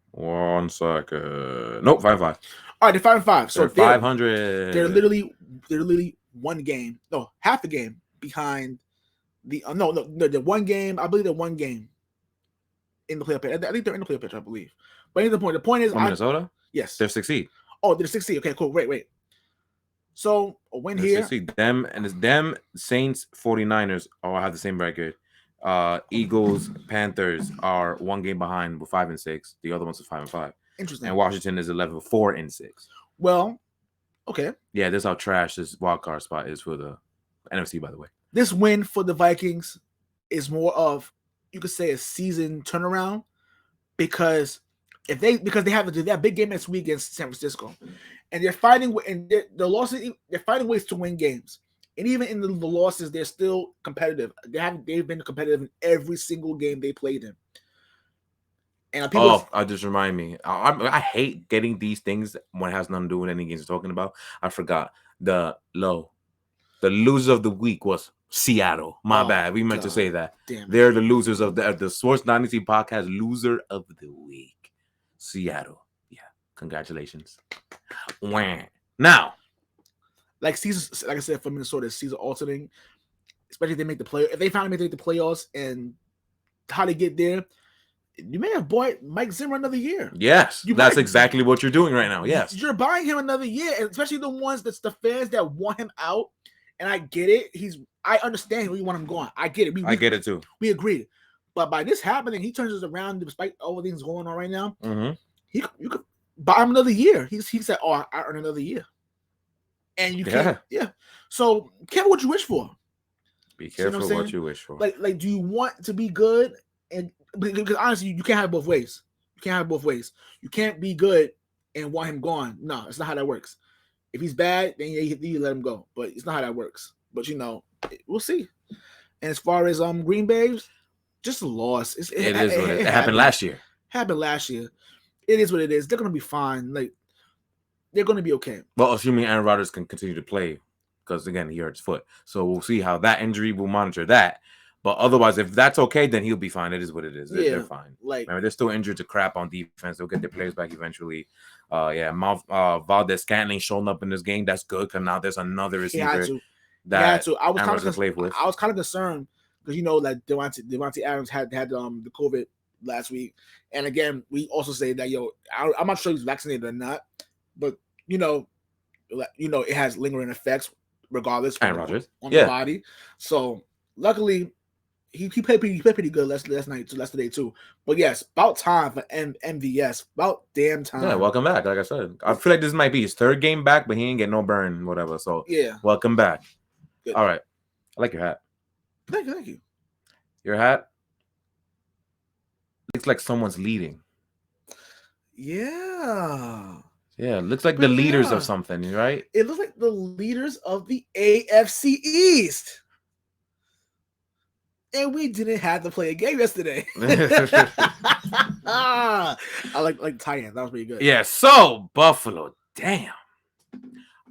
Nope, 5-5. All right, they're 5-5. So they're 500. They're literally one game, half a game behind the the one game. I believe they're one game in the playoff picture. I think they're in the playoff picture, I believe. But the point is, Minnesota. Yes, they're 6-8. Oh, they're 6-8. Okay, cool. Wait. So a win here. Them and it's them Saints 49ers all have the same record. Eagles, Panthers are one game behind with 5-6. The other ones are 5-5. Interesting. And Washington is 4-6. Well, okay. Yeah, this is how trash this wild card spot is for the NFC, by the way. This win for the Vikings is more of, you could say, a season turnaround because they have a big game next week against San Francisco, and they're fighting the losses. They're finding ways to win games. And even in the losses, they're still competitive. They've been competitive in every single game they played in. And I just remind me. I hate getting these things when it has nothing to do with any games we're talking about. I forgot the loser of the week was Seattle. My bad. We meant to say that. They're the losers of the Sports Dynasty podcast. Loser of the week, Seattle. Yeah, congratulations. Now. Like I said, for Minnesota, season altering, especially if they make the play. If they finally make the playoffs and how they get there, you may have bought Mike Zimmer another year. Yes, that's exactly what you're doing right now. Yes, you're buying him another year, and especially the ones that's the fans that want him out. And I get it. I understand where you want him going. I get it. I get it too. We agreed. But by this happening, he turns us around despite all the things going on right now. Mm-hmm. You could buy him another year. He said, "Oh, I earn another year." And you can't, So, careful what you wish for. Be careful what you wish for. Like, do you want to be good? And because honestly, you can't have it both ways. You can't be good and want him gone. No, it's not how that works. If he's bad, then you let him go. But it's not how that works. But we'll see. And as far as Green Bay, just a loss. It happened last year. Happened last year. It is what it is. They're gonna be fine. Like, they're going to be okay. Well, assuming Aaron Rodgers can continue to play, because again, he hurt his foot. So we'll see how that injury, we'll monitor that. But otherwise, if that's okay, then he'll be fine. It is what it is. They're fine. Remember, they're still injured to crap on defense. They'll get their players back eventually. Valdez Scantling showing up in this game. That's good because now there's another receiver that I was kind of concerned because like Devontae Adams had the COVID last week, and again, we also say that I'm not sure he's vaccinated or not. But it has lingering effects regardless on the body. So luckily, he played pretty good last today too. But yes, about time for MVS. About damn time. Yeah, welcome back. Like I said, I feel like this might be his third game back, but he ain't getting no burn, whatever. So yeah, welcome back. Good. All right, I like your hat. Thank you. Your hat looks like someone's leading. Yeah. Yeah, it looks like the leaders of something, right? It looks like the leaders of the AFC East. And we didn't have to play a game yesterday. I like tie-in. That was pretty good. Yeah, so Buffalo, damn.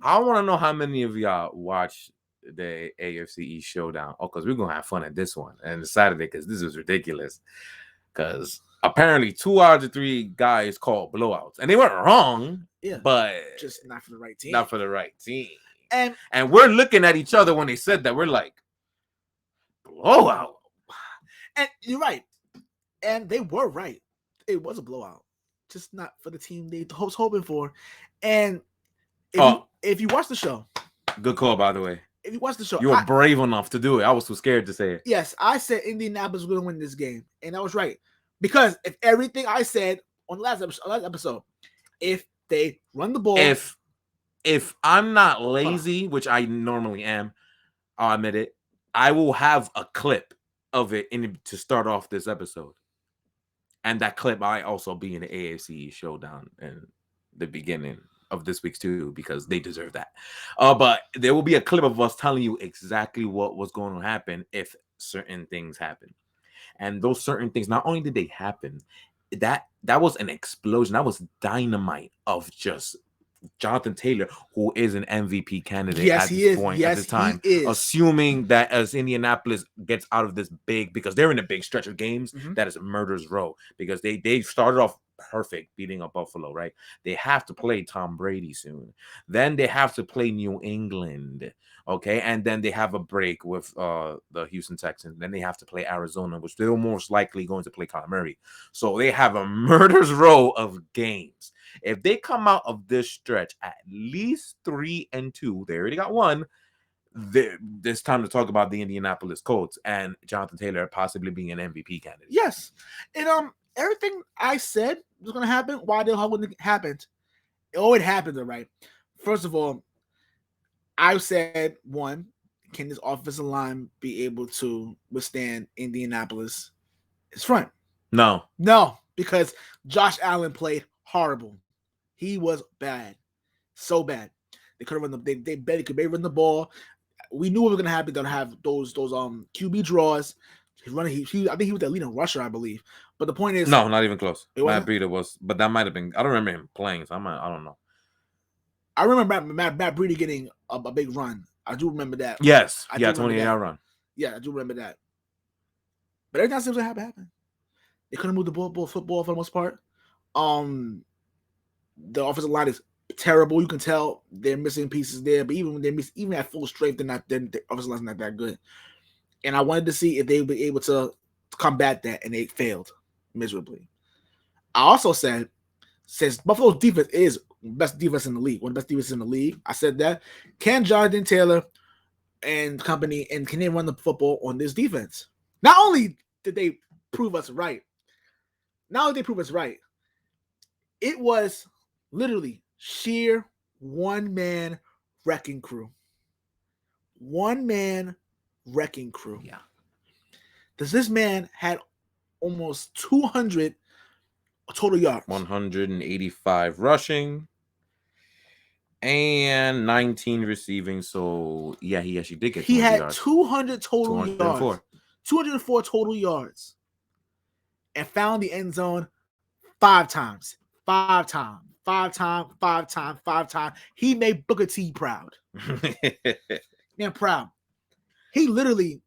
I want to know how many of y'all watch the AFC East showdown. Oh, because we're going to have fun at this one. And Saturday, because this is ridiculous. Because apparently 2 out of the 3 guys called blowouts, and they weren't wrong. Yeah, but just not for the right team. Not for the right team. And we're looking at each other when they said that. We're like, blowout. And you're right. And they were right. It was a blowout. Just not for the team they was hoping for. And if you watch the show. Good call, by the way. If you watch the show. You were brave enough to do it. I was too scared to say it. Yes, I said Indianapolis was going to win this game. And I was right. Because if everything I said on the last episode, if they run the ball. If I'm not lazy, which I normally am, I'll admit it, I will have a clip of it to start off this episode. And that clip might also be in the AFC showdown in the beginning of this week's too, because they deserve that. But there will be a clip of us telling you exactly what was going to happen if certain things happen. And those certain things, not only did they happen, that was an explosion. That was dynamite of just Jonathan Taylor, who is an MVP candidate at this point, at this time, assuming that as Indianapolis gets out of this big, because they're in a big stretch of games, that is murder's row, because they started off perfect beating up Buffalo, right? They have to play Tom Brady soon. Then they have to play New England, okay? And then they have a break with the Houston Texans. Then they have to play Arizona, which they're most likely going to play Kyler Murray. So they have a murder's row of games. If they come out of this stretch at least 3-2, they already got one. It's time to talk about the Indianapolis Colts and Jonathan Taylor possibly being an MVP candidate. Yes, and everything I said was going to happen. Why the hell wouldn't it happen? It happened, all right. First of all, I said, one, can this offensive line be able to withstand Indianapolis' front? No, because Josh Allen played horrible. He was bad, so bad. They could have run the. They could run the ball. We knew what was going to happen. They're going to have those QB draws. He's running. I think he was the leading rusher, I believe. But the point is, no, not even close. Matt Breida was, but that might have been. I don't remember him playing, so I don't know. I remember Matt Breida getting a big run. I do remember that. Yes, 28-yard run. Yeah, I do remember that. But everything seems to happen. They couldn't move the football for the most part. The offensive line is terrible. You can tell they're missing pieces there. But even when even at full strength, the offensive line's not that good. And I wanted to see if they would be able to combat that, and they failed miserably. I also said, since Buffalo's defense is best defense in the league, one of the best defenses in the league, I said that, can Jonathan Taylor and company, and can they run the football on this defense? Not only did they prove us right, it was literally sheer one-man wrecking crew. One-man wrecking crew. Yeah. This man had almost 200 total yards. 185 rushing and 19 receiving. So, yeah, he actually did get 200 yards. He had 200 total yards. 204 total yards. And found the end zone 5 times. 5 times. 5 times. 5 times. 5 times. He made Booker T proud. Man, proud. He literally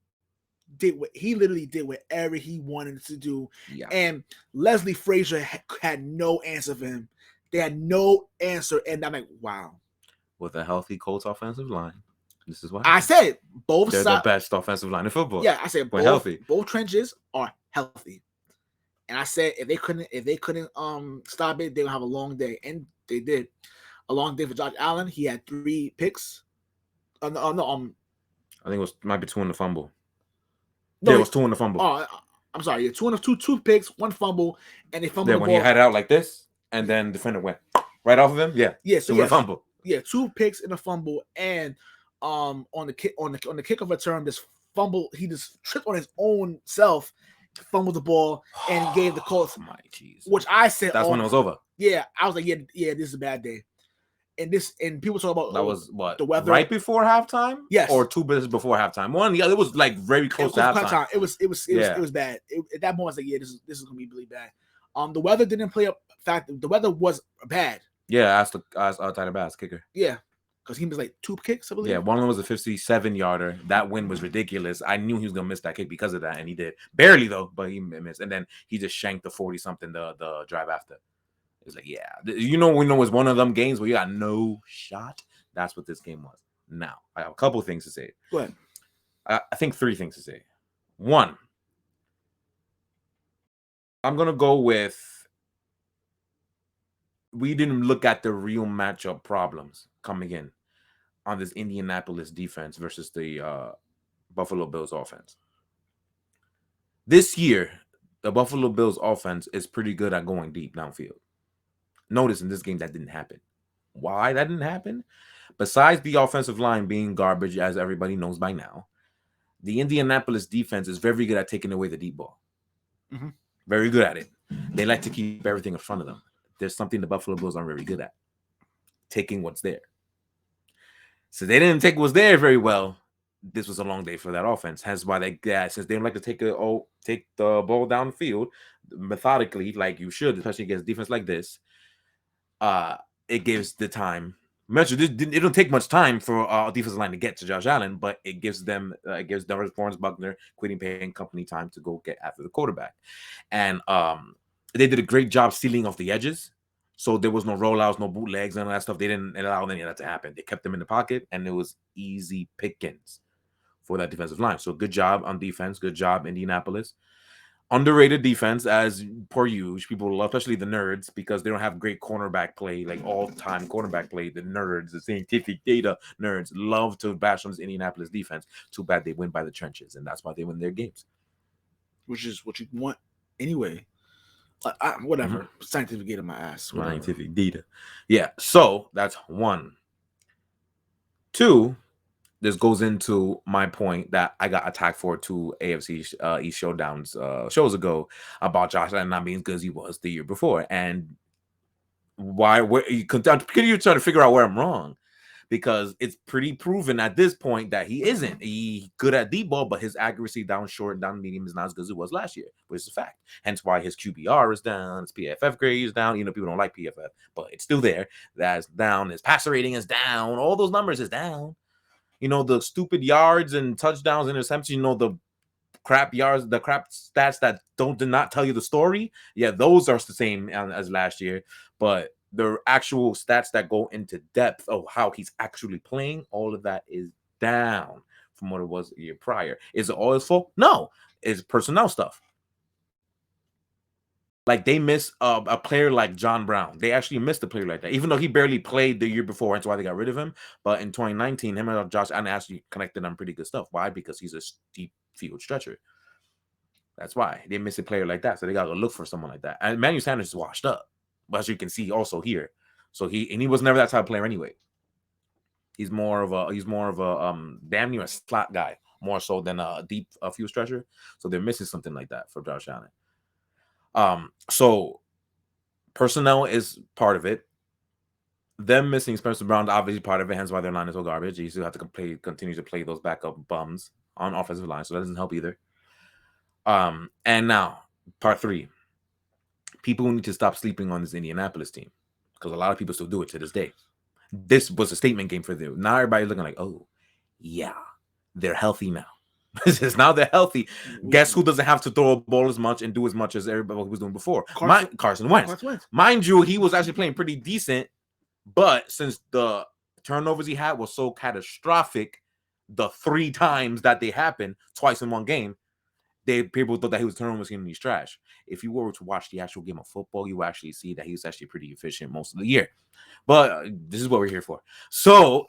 did whatever he wanted to do. Yeah. And Leslie Frazier had no answer for him. They had no answer. And I'm like, wow. With a healthy Colts offensive line, this is what I said. They're the best offensive line in football. Yeah, I said both trenches are healthy. And I said if they couldn't stop it, they would have a long day. And they did. A long day for Josh Allen. He had 3 picks. I think it might be 2 in the fumble. No, yeah, it was 2 in the fumble. Oh, I'm sorry. Yeah, 2 picks, 1 fumble, and they fumbled the ball. When he had it out like this, and then the defender went right off of him. Yeah. Yeah. So a fumble. Yeah, 2 picks and a fumble, and on the kickoff return, this fumble, he just tripped on his own self, fumbled the ball, and gave the Colts. My jeez. Which I said that's when it was over. Yeah, I was like, yeah, this is a bad day. And people talk about that was what the weather right before halftime. Yes, or 2 minutes before halftime. It was like very close to halftime. It was bad. At that moment, I was like, yeah, this is gonna be really bad. The weather didn't play up. In fact, the weather was bad. Yeah, ask Tyler Bass, kicker. Yeah, because he missed like 2 kicks, I believe. Yeah, one of them was a 57-yarder. That win was ridiculous. I knew he was gonna miss that kick because of that, and he did barely though, but he missed. And then he just shanked the 40-something the drive after. It's like, yeah, we know it was one of them games where you got no shot. That's what this game was. Now I have a couple of things to say. Go ahead. I think 3 things to say. One, I'm gonna go with we didn't look at the real matchup problems coming in on this Indianapolis defense versus the Buffalo Bills offense. This year, the Buffalo Bills offense is pretty good at going deep downfield. Notice in this game that didn't happen. Why that didn't happen? Besides the offensive line being garbage, as everybody knows by now, the Indianapolis defense is very good at taking away the deep ball. Mm-hmm. Very good at it. They like to keep everything in front of them. There's something the Buffalo Bills aren't very good at. Taking what's there. So they didn't take what's there very well. This was a long day for that offense. Hence why since they don't like to take the ball downfield methodically, like you should, especially against defense like this, it gives the time. It don't take much time for a defensive line to get to Josh Allen, but it gives Lawrence Buckner, Quentin Payne company time to go get after the quarterback. And they did a great job sealing off the edges. So there was no rollouts, no bootlegs, none of that stuff. They didn't allow any of that to happen. They kept them in the pocket, and it was easy pickings for that defensive line. So good job on defense. Good job, Indianapolis. Underrated defense, as per usual. People love, especially the nerds, because they don't have great cornerback play, like all-time cornerback play. The nerds, the scientific data nerds, love to bash on this Indianapolis defense. Too bad they win by the trenches, and that's why they win their games. Which is what you want anyway. Whatever. Mm-hmm. Scientific data, my ass. Whatever. Scientific data. Yeah, so that's 1. 2, this goes into my point that I got attacked for 2 AFC East Showdowns shows ago about Josh Allen not being as good as he was the year before. And where you continue trying to figure out where I'm wrong, because it's pretty proven at this point that he isn't. He's good at deep ball, but his accuracy down short and down medium is not as good as it was last year, which is a fact. Hence why his QBR is down, his PFF grade is down. People don't like PFF, but it's still there. That's down. His passer rating is down. All those numbers is down. The stupid yards and touchdowns, interceptions, the crap yards, the crap stats that did not tell you the story. Yeah, those are the same as last year. But the actual stats that go into depth of how he's actually playing, all of that is down from what it was a year prior. Is it all his fault? No, it's personnel stuff. Like they miss a player like John Brown. They actually missed a player like that, even though he barely played the year before. That's why they got rid of him. But in 2019, him and Josh Allen actually connected on pretty good stuff. Why? Because he's a deep field stretcher. That's why they miss a player like that. So they got to look for someone like that. And Emmanuel Sanders is washed up, but as you can see also here. So he was never that type of player anyway. He's more of a damn near a slot guy, more so than a deep field stretcher. So they're missing something like that for Josh Allen. So personnel is part of it. Them missing Spencer Brown obviously part of it, hence why their line is so garbage. You still have to continue to play those backup bums on offensive line, so that doesn't help either. And now part 3. People need to stop sleeping on this Indianapolis team, because a lot of people still do it to this day. This was a statement game for them. Now everybody's looking like, oh yeah, they're healthy now. Now they're healthy. Guess who doesn't have to throw a ball as much and do as much as everybody was doing before? Carson Wentz. Mind you, he was actually playing pretty decent, but since the turnovers he had was so catastrophic, the 3 times that they happened, twice in one game, people thought that he was turnovers and he's trash. If you were to watch the actual game of football, you will actually see that he was actually pretty efficient most of the year. But this is what we're here for. So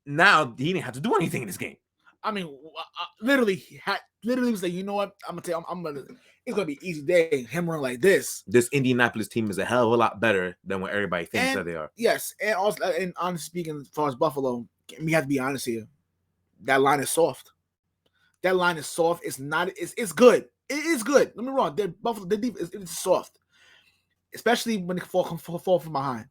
now he didn't have to do anything in this game. I mean, literally was like, you know what? I'm gonna. It's gonna be an easy day. Him running like this. This Indianapolis team is a hell of a lot better than what everybody thinks that they are. Yes, and also, and honestly speaking, as far as Buffalo, we have to be honest here. That line is soft. That line is soft. It's not. It's good. It is good. Don't get me wrong. Buffalo, the deep is soft, especially when they fall from behind.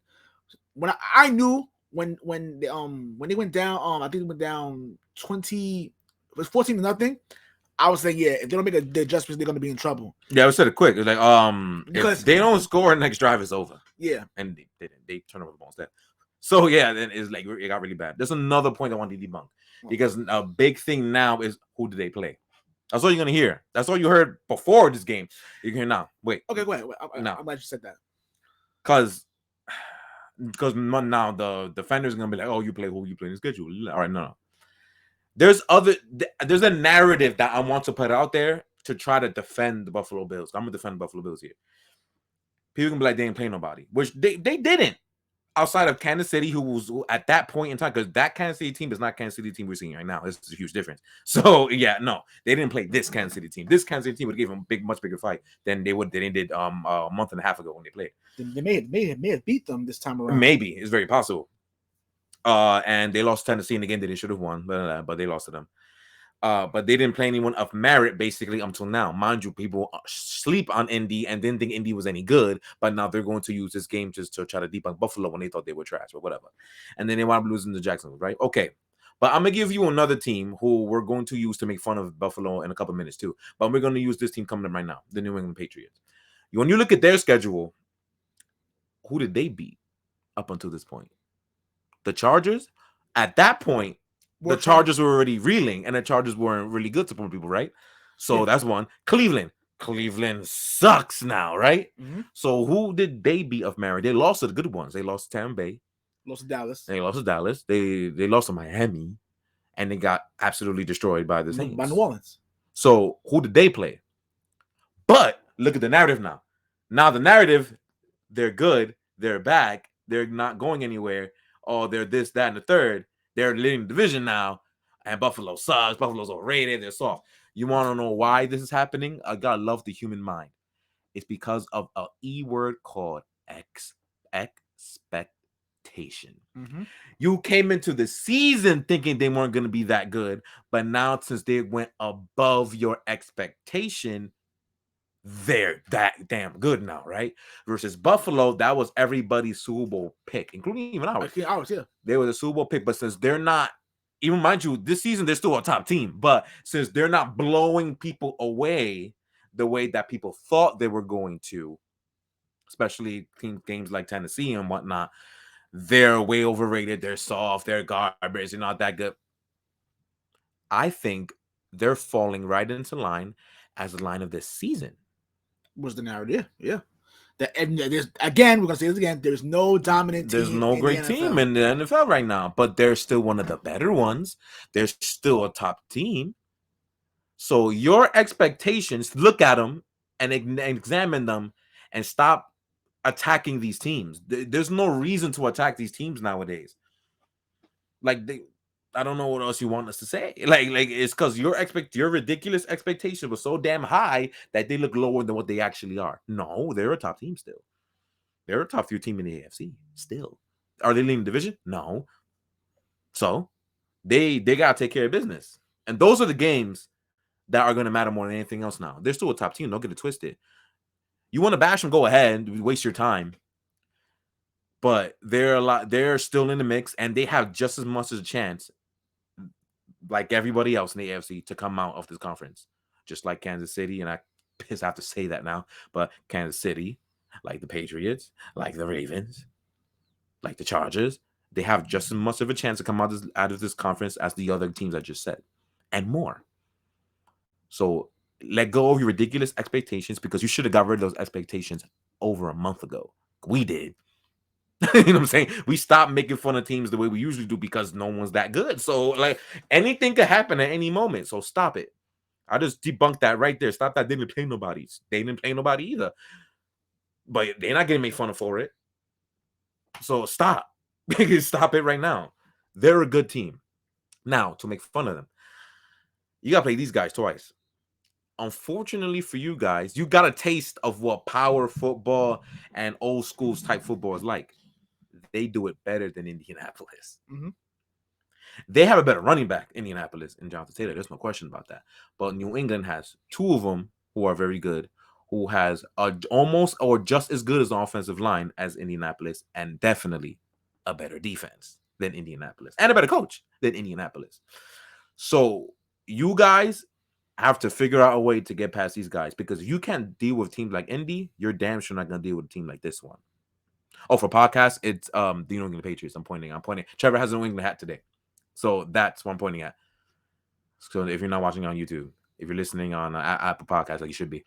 When I knew when they went down, I think they went down 20. It was 14-0. I was saying, yeah, if they don't make the adjustments, they're gonna be in trouble. Yeah, I said it quick. It's like, because if they don't score, next drive is over. Yeah, and they didn't. They turn over the ball instead. So yeah, then it's like it got really bad. There's another point I want to debunk because a big thing now is who do they play? That's all you're gonna hear. That's all you heard before this game. You can hear now. Wait. Okay, go ahead. No. I'm glad you said that. Because now the defender's gonna be like, oh, you play who you play in the schedule. All right, no. There's a narrative that I want to put out there to try to defend the Buffalo Bills. I'm gonna defend the Buffalo Bills here. People can be like, they didn't play nobody, which they didn't. Outside of Kansas City, who was at that point in time, because that Kansas City team is not Kansas City team we're seeing right now. It's a huge difference. So yeah, no, they didn't play this Kansas City team. This Kansas City team would give them a much bigger fight than they did a month and a half ago when they played. They may have beat them this time around. Maybe it's very possible. And they lost Tennessee in the game that they should have won, but they lost to them. But they didn't play anyone of merit basically until now. Mind you, people sleep on Indy and didn't think Indy was any good, but now they're going to use this game just to try to debunk Buffalo when they thought they were trash or whatever. And then they wound up losing to Jacksonville, right? Okay. But I'm going to give you another team who we're going to use to make fun of Buffalo in a couple minutes too. But we're going to use this team coming up right now, the New England Patriots. When you look at their schedule, who did they beat up until this point? The Chargers? At that point, the Chargers were already reeling, and the Chargers weren't really good to some people, right? So that's one. Cleveland sucks now, right? Mm-hmm. So who did they beat of merit? They lost to the good ones. They lost to Tampa Bay. Lost to Dallas. They lost to Dallas. They lost to Miami, and they got absolutely destroyed by the Saints. By New Orleans. So who did they play? But look at the narrative now. Now the narrative, they're good, they're back, they're not going anywhere. Oh, they're this, that, and the third. They're leading the division now, and Buffalo sucks. Buffalo's overrated. They're soft. You want to know why this is happening? I gotta love the human mind. It's because of an E word called expectation. Mm-hmm. You came into the season thinking they weren't going to be that good, but now since they went above your expectation, they're that damn good now, right? Versus Buffalo, that was everybody's Super Bowl pick, including even ours. Yeah. They were the Super Bowl pick, but since they're not, even mind you, this season they're still a top team, but since they're not blowing people away the way that people thought they were going to, especially games like Tennessee and whatnot, they're way overrated. They're soft. They're garbage. They're not that good. I think they're falling right into line as the line of this season. Was the narrative? Yeah. And there's again, we're gonna say this again. There's no dominant team. There's no great team in the NFL right now, but they're still one of the better ones. They're still a top team. So your expectations, look at them and examine them, and stop attacking these teams. There's no reason to attack these teams nowadays. I don't know what else you want us to say. Like it's because your ridiculous expectation was so damn high that they look lower than what they actually are. No, they're a top team still. They're a top few team in the AFC still. Are they leading the division? No. So they gotta take care of business. And those are the games that are gonna matter more than anything else now. They're still a top team. Don't get it twisted. You want to bash them, go ahead, waste your time. But they're still in the mix, and they have just as much as a chance, like everybody else in the AFC, to come out of this conference. Just like Kansas City, and I have to say that now, but Kansas City, like the Patriots, like the Ravens, like the Chargers, they have just as much of a chance to come out of this conference as the other teams I just said, and more. So let go of your ridiculous expectations, because you should have got rid of those expectations over a month ago. We did. You know what I'm saying? We stopped making fun of teams the way we usually do because no one's that good. So like anything could happen at any moment. So stop it. I just debunked that right there. Stop that. They didn't play nobody. They didn't play nobody either. But they're not getting made fun of for it. So stop. Stop it right now. They're a good team. Now, to make fun of them, you got to play these guys twice. Unfortunately for you guys, you got a taste of what power football and old schools type football is like. They do it better than Indianapolis. Mm-hmm. They have a better running back, Indianapolis, and Jonathan Taylor. There's no question about that. But New England has two of them who are very good, who has almost or just as good as an offensive line as Indianapolis, and definitely a better defense than Indianapolis, and a better coach than Indianapolis. So you guys have to figure out a way to get past these guys, because if you can't deal with teams like Indy, you're damn sure not going to deal with a team like this one. Oh, for podcast, it's the New England Patriots. I'm pointing. Trevor has a New England hat today, so that's what I'm pointing at. So if you're not watching on YouTube, if you're listening on Apple Podcasts, like you should be,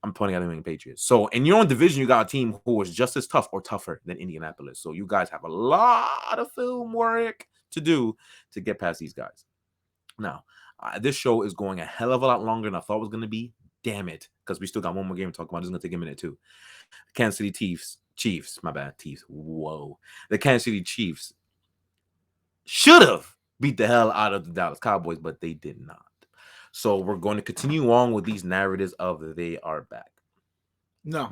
I'm pointing at the New England Patriots. So in your own division, you got a team who is just as tough or tougher than Indianapolis. So you guys have a lot of film work to do to get past these guys. Now, this show is going a hell of a lot longer than I thought it was going to be. Damn it, because we still got one more game to talk about. This is going to take a minute too. Kansas City Chiefs, my bad, Chiefs. Whoa. The Kansas City Chiefs should have beat the hell out of the Dallas Cowboys, but they did not. So we're going to continue on with these narratives of they are back. No.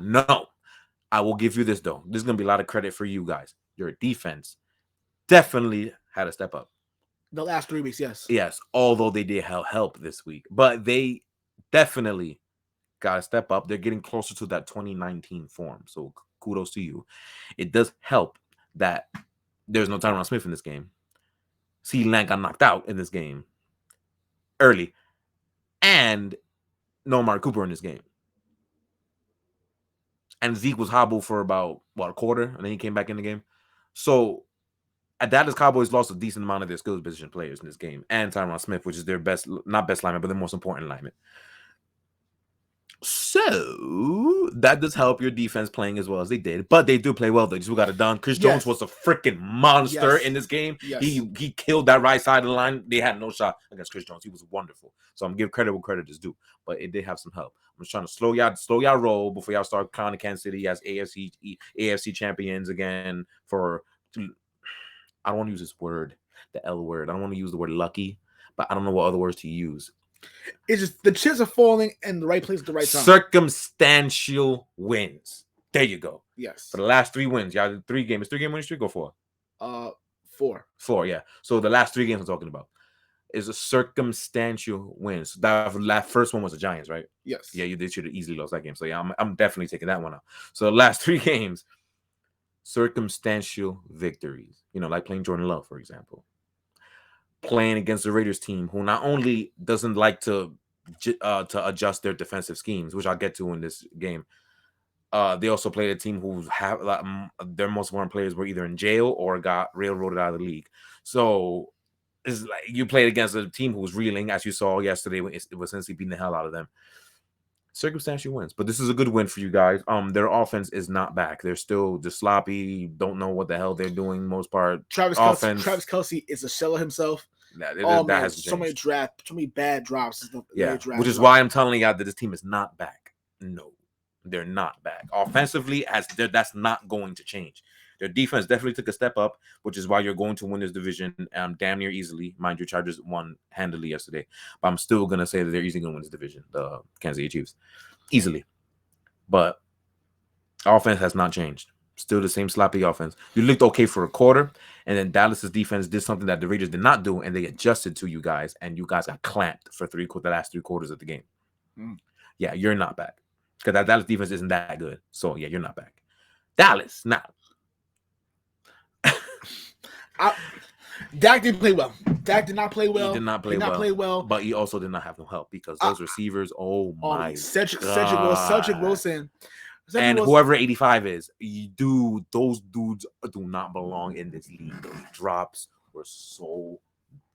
I will give you this, though. This is going to be a lot of credit for you guys. Your defense definitely had to step up. The last 3 weeks, yes. Yes, although they did help this week. But they definitely got to step up. They're getting closer to that 2019 form. So kudos to you. It does help that there's no Tyron Smith in this game. CeeDee Lamb got knocked out in this game early. And no Amari Cooper in this game. And Zeke was hobbled for about, a quarter, and then he came back in the game. So, at Dallas Cowboys lost a decent amount of their skills position players in this game. And Tyron Smith, which is their not best lineman, but their most important lineman. So, that does help your defense playing as well as they did. But they do play well. They just got it done. Chris Jones was a freaking monster in this game. Yes. He killed that right side of the line. They had no shot against Chris Jones. He was wonderful. So, I'm going to give credit where credit is due. But it did have some help. I'm just trying to slow y'all roll before y'all start counting Kansas City as AFC champions again I don't want to use this word, the L word. I don't want to use the word lucky, but I don't know what other words to use. It's just the chips are falling in the right place at the right time. Circumstantial wins. There you go. Yes. For the last 3 wins, y'all did 3 games. 3-game winning streak or 4? 4. 4, yeah. So the last 3 games I'm talking about is a circumstantial win. So that first one was the Giants, right? Yes. Yeah, you should have easily lost that game. So yeah, I'm definitely taking that one out. So the last 3 games, circumstantial victories. Like playing Jordan Love, for example. Playing against the Raiders team, who not only doesn't like to adjust their defensive schemes, which I'll get to in this game. They also played a team who have their most important players were either in jail or got railroaded out of the league. So it's like you played against a team who was reeling, as you saw yesterday. It was essentially beating the hell out of them. Circumstantial wins, but this is a good win for you guys. Their offense is not back. They're still just sloppy. Don't know what the hell they're doing. Most part, Travis Kelce is a shell of himself. That has so many bad drops. Which is why I'm telling you that this team is not back. No, they're not back. Offensively, that's not going to change. Their defense definitely took a step up, which is why you're going to win this division damn near easily. Mind you, Chargers won handily yesterday, but I'm still going to say that they're easily going to win this division, the Kansas City Chiefs. Easily. But offense has not changed. Still the same sloppy offense. You looked okay for a quarter, and then Dallas's defense did something that the Raiders did not do, and they adjusted to you guys, and you guys got clamped for the last 3 quarters of the game. Yeah, you're not back. Because that Dallas defense isn't that good. So, yeah, you're not back. Dallas, not. Dak didn't play well. Dak did not play well. He did not play well. But he also did not have no help because those receivers, my Cedric Wilson. And whoever 85 is, those dudes do not belong in this league. Those drops were so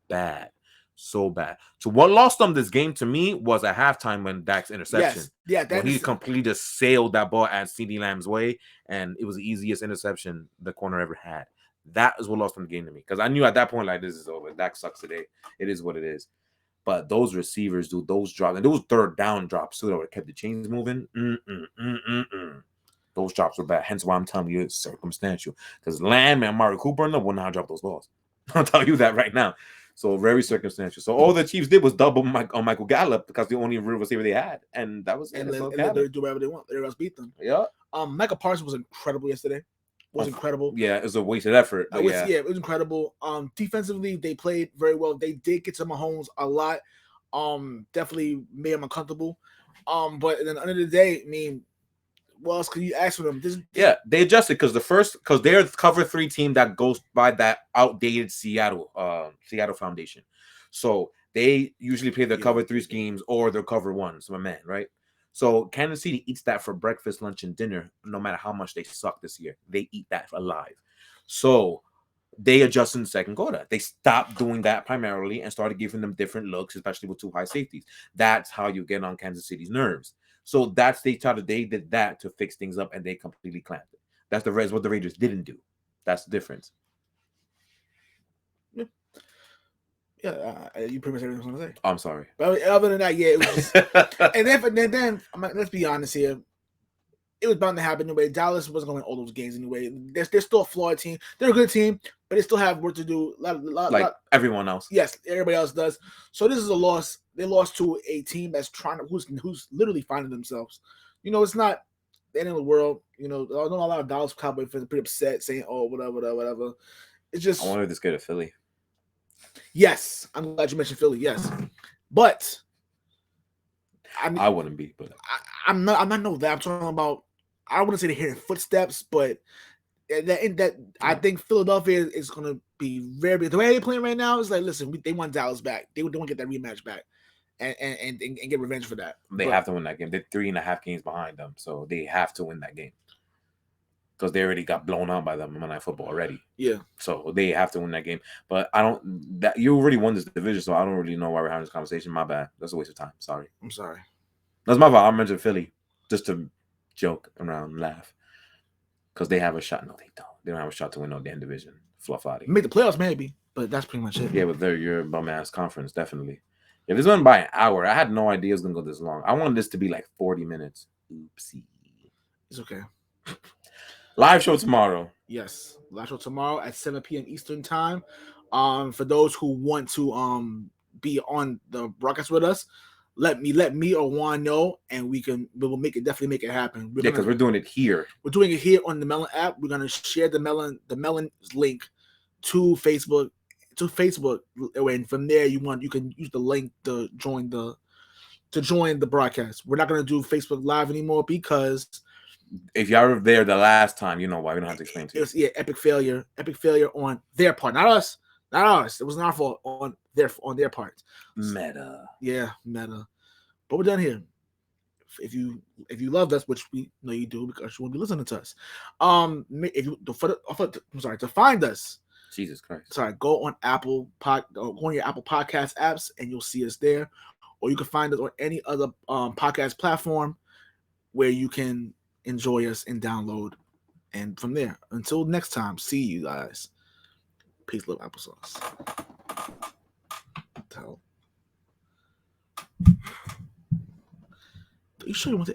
bad. So bad. So what lost them this game to me was at halftime when Dak's interception. He completely just sailed that ball at CeeDee Lamb's way, and it was the easiest interception the corner ever had. That is what lost them the game to me. Because I knew at that point, like, this is over. Dak sucks today. It is what it is. But those receivers, dude, those drops, and those third down drops, too, that would have kept the chains moving. Those drops were bad. Hence why I'm telling you it's circumstantial. Because Lamb and Amari Cooper would not have dropped those balls. I'll tell you that right now. So very circumstantial. So all the Chiefs did was double on Michael Gallup because the only real receiver they had. And that was it. And they do whatever they want. Everybody else beat them. Yeah. Michael Parsons was incredible yesterday. Incredible. Yeah, it was a wasted effort. It was incredible. Defensively, they played very well. They did get to Mahomes a lot. Definitely made him uncomfortable. But at the end of the day, I mean, what else could you ask for them? They adjusted because they're the cover 3 team that goes by that outdated Seattle foundation. So they usually play their cover 3 schemes or their cover 1s, my man, right? So Kansas City eats that for breakfast, lunch, and dinner. No matter how much they suck this year, they eat that alive. So they adjust in the second quarter. They stopped doing that primarily and started giving them different looks, especially with two high safeties. That's how you get on Kansas City's nerves. So they did that to fix things up, and they completely clamped it. That's what the Raiders didn't do. That's the difference. Yeah, you pretty much everything I was gonna say. I'm sorry. But other than that, yeah, it was just. And then let's be honest here. It was bound to happen anyway. Dallas wasn't going to win all those games anyway. They're still a flawed team. They're a good team, but they still have work to do. Everyone else. Yes, everybody else does. So this is a loss. They lost to a team that's who's literally finding themselves. It's not the end of the world. I know a lot of Dallas Cowboy fans are pretty upset, saying, "Oh, whatever." It's just. I wanted to get to Philly. Yes, I'm glad you mentioned Philly. Yes, but I wouldn't be, but I'm not. I'm talking about. I wouldn't say they're hearing footsteps, but I think Philadelphia is going to be very. The way they're playing right now is like, listen, they want Dallas back. They want to get that rematch back, and get revenge for that. They have to win that game. They're 3.5 games behind them, so they have to win that game because they already got blown out by them in Monday Night Football already. Yeah, so they have to win that game. But I don't. That you already won this division, so I don't really know why we're having this conversation. My bad. That's a waste of time. Sorry. I'm sorry. That's my fault. I mentioned Philly just to joke around and laugh because they have a shot. No, they don't. They don't have a shot to win no damn division. Fluff out of here. Make the playoffs maybe, but that's pretty much it. Yeah, but they're your bum ass conference definitely. If this went by an hour, I had no idea it was gonna go this long. I wanted this to be like 40 minutes. Oopsie. It's okay. Live show tomorrow. Yes, live show tomorrow at 7 p.m. Eastern time. For those who want to be on the broadcast with us, let me or Juan know, and we will definitely make it happen. Because we're doing it here. We're doing it here on the Melon app. We're gonna share the Melon link to Facebook, and from there you can use the link to join the broadcast. We're not gonna do Facebook Live anymore because if y'all were there the last time, you know why. We don't have to explain to you. Epic failure on their part, not us. Not ours. It wasn't our fault on their part. Meta. Yeah, meta. But we're done here. If you loved us, which we know you do because you won't be listening to us. To find us. Jesus Christ. Sorry, go on go on your Apple Podcast apps and you'll see us there. Or you can find us on any other podcast platform where you can enjoy us and download. And from there, until next time, see you guys. Peace, love, applesauce. Are you sure you want to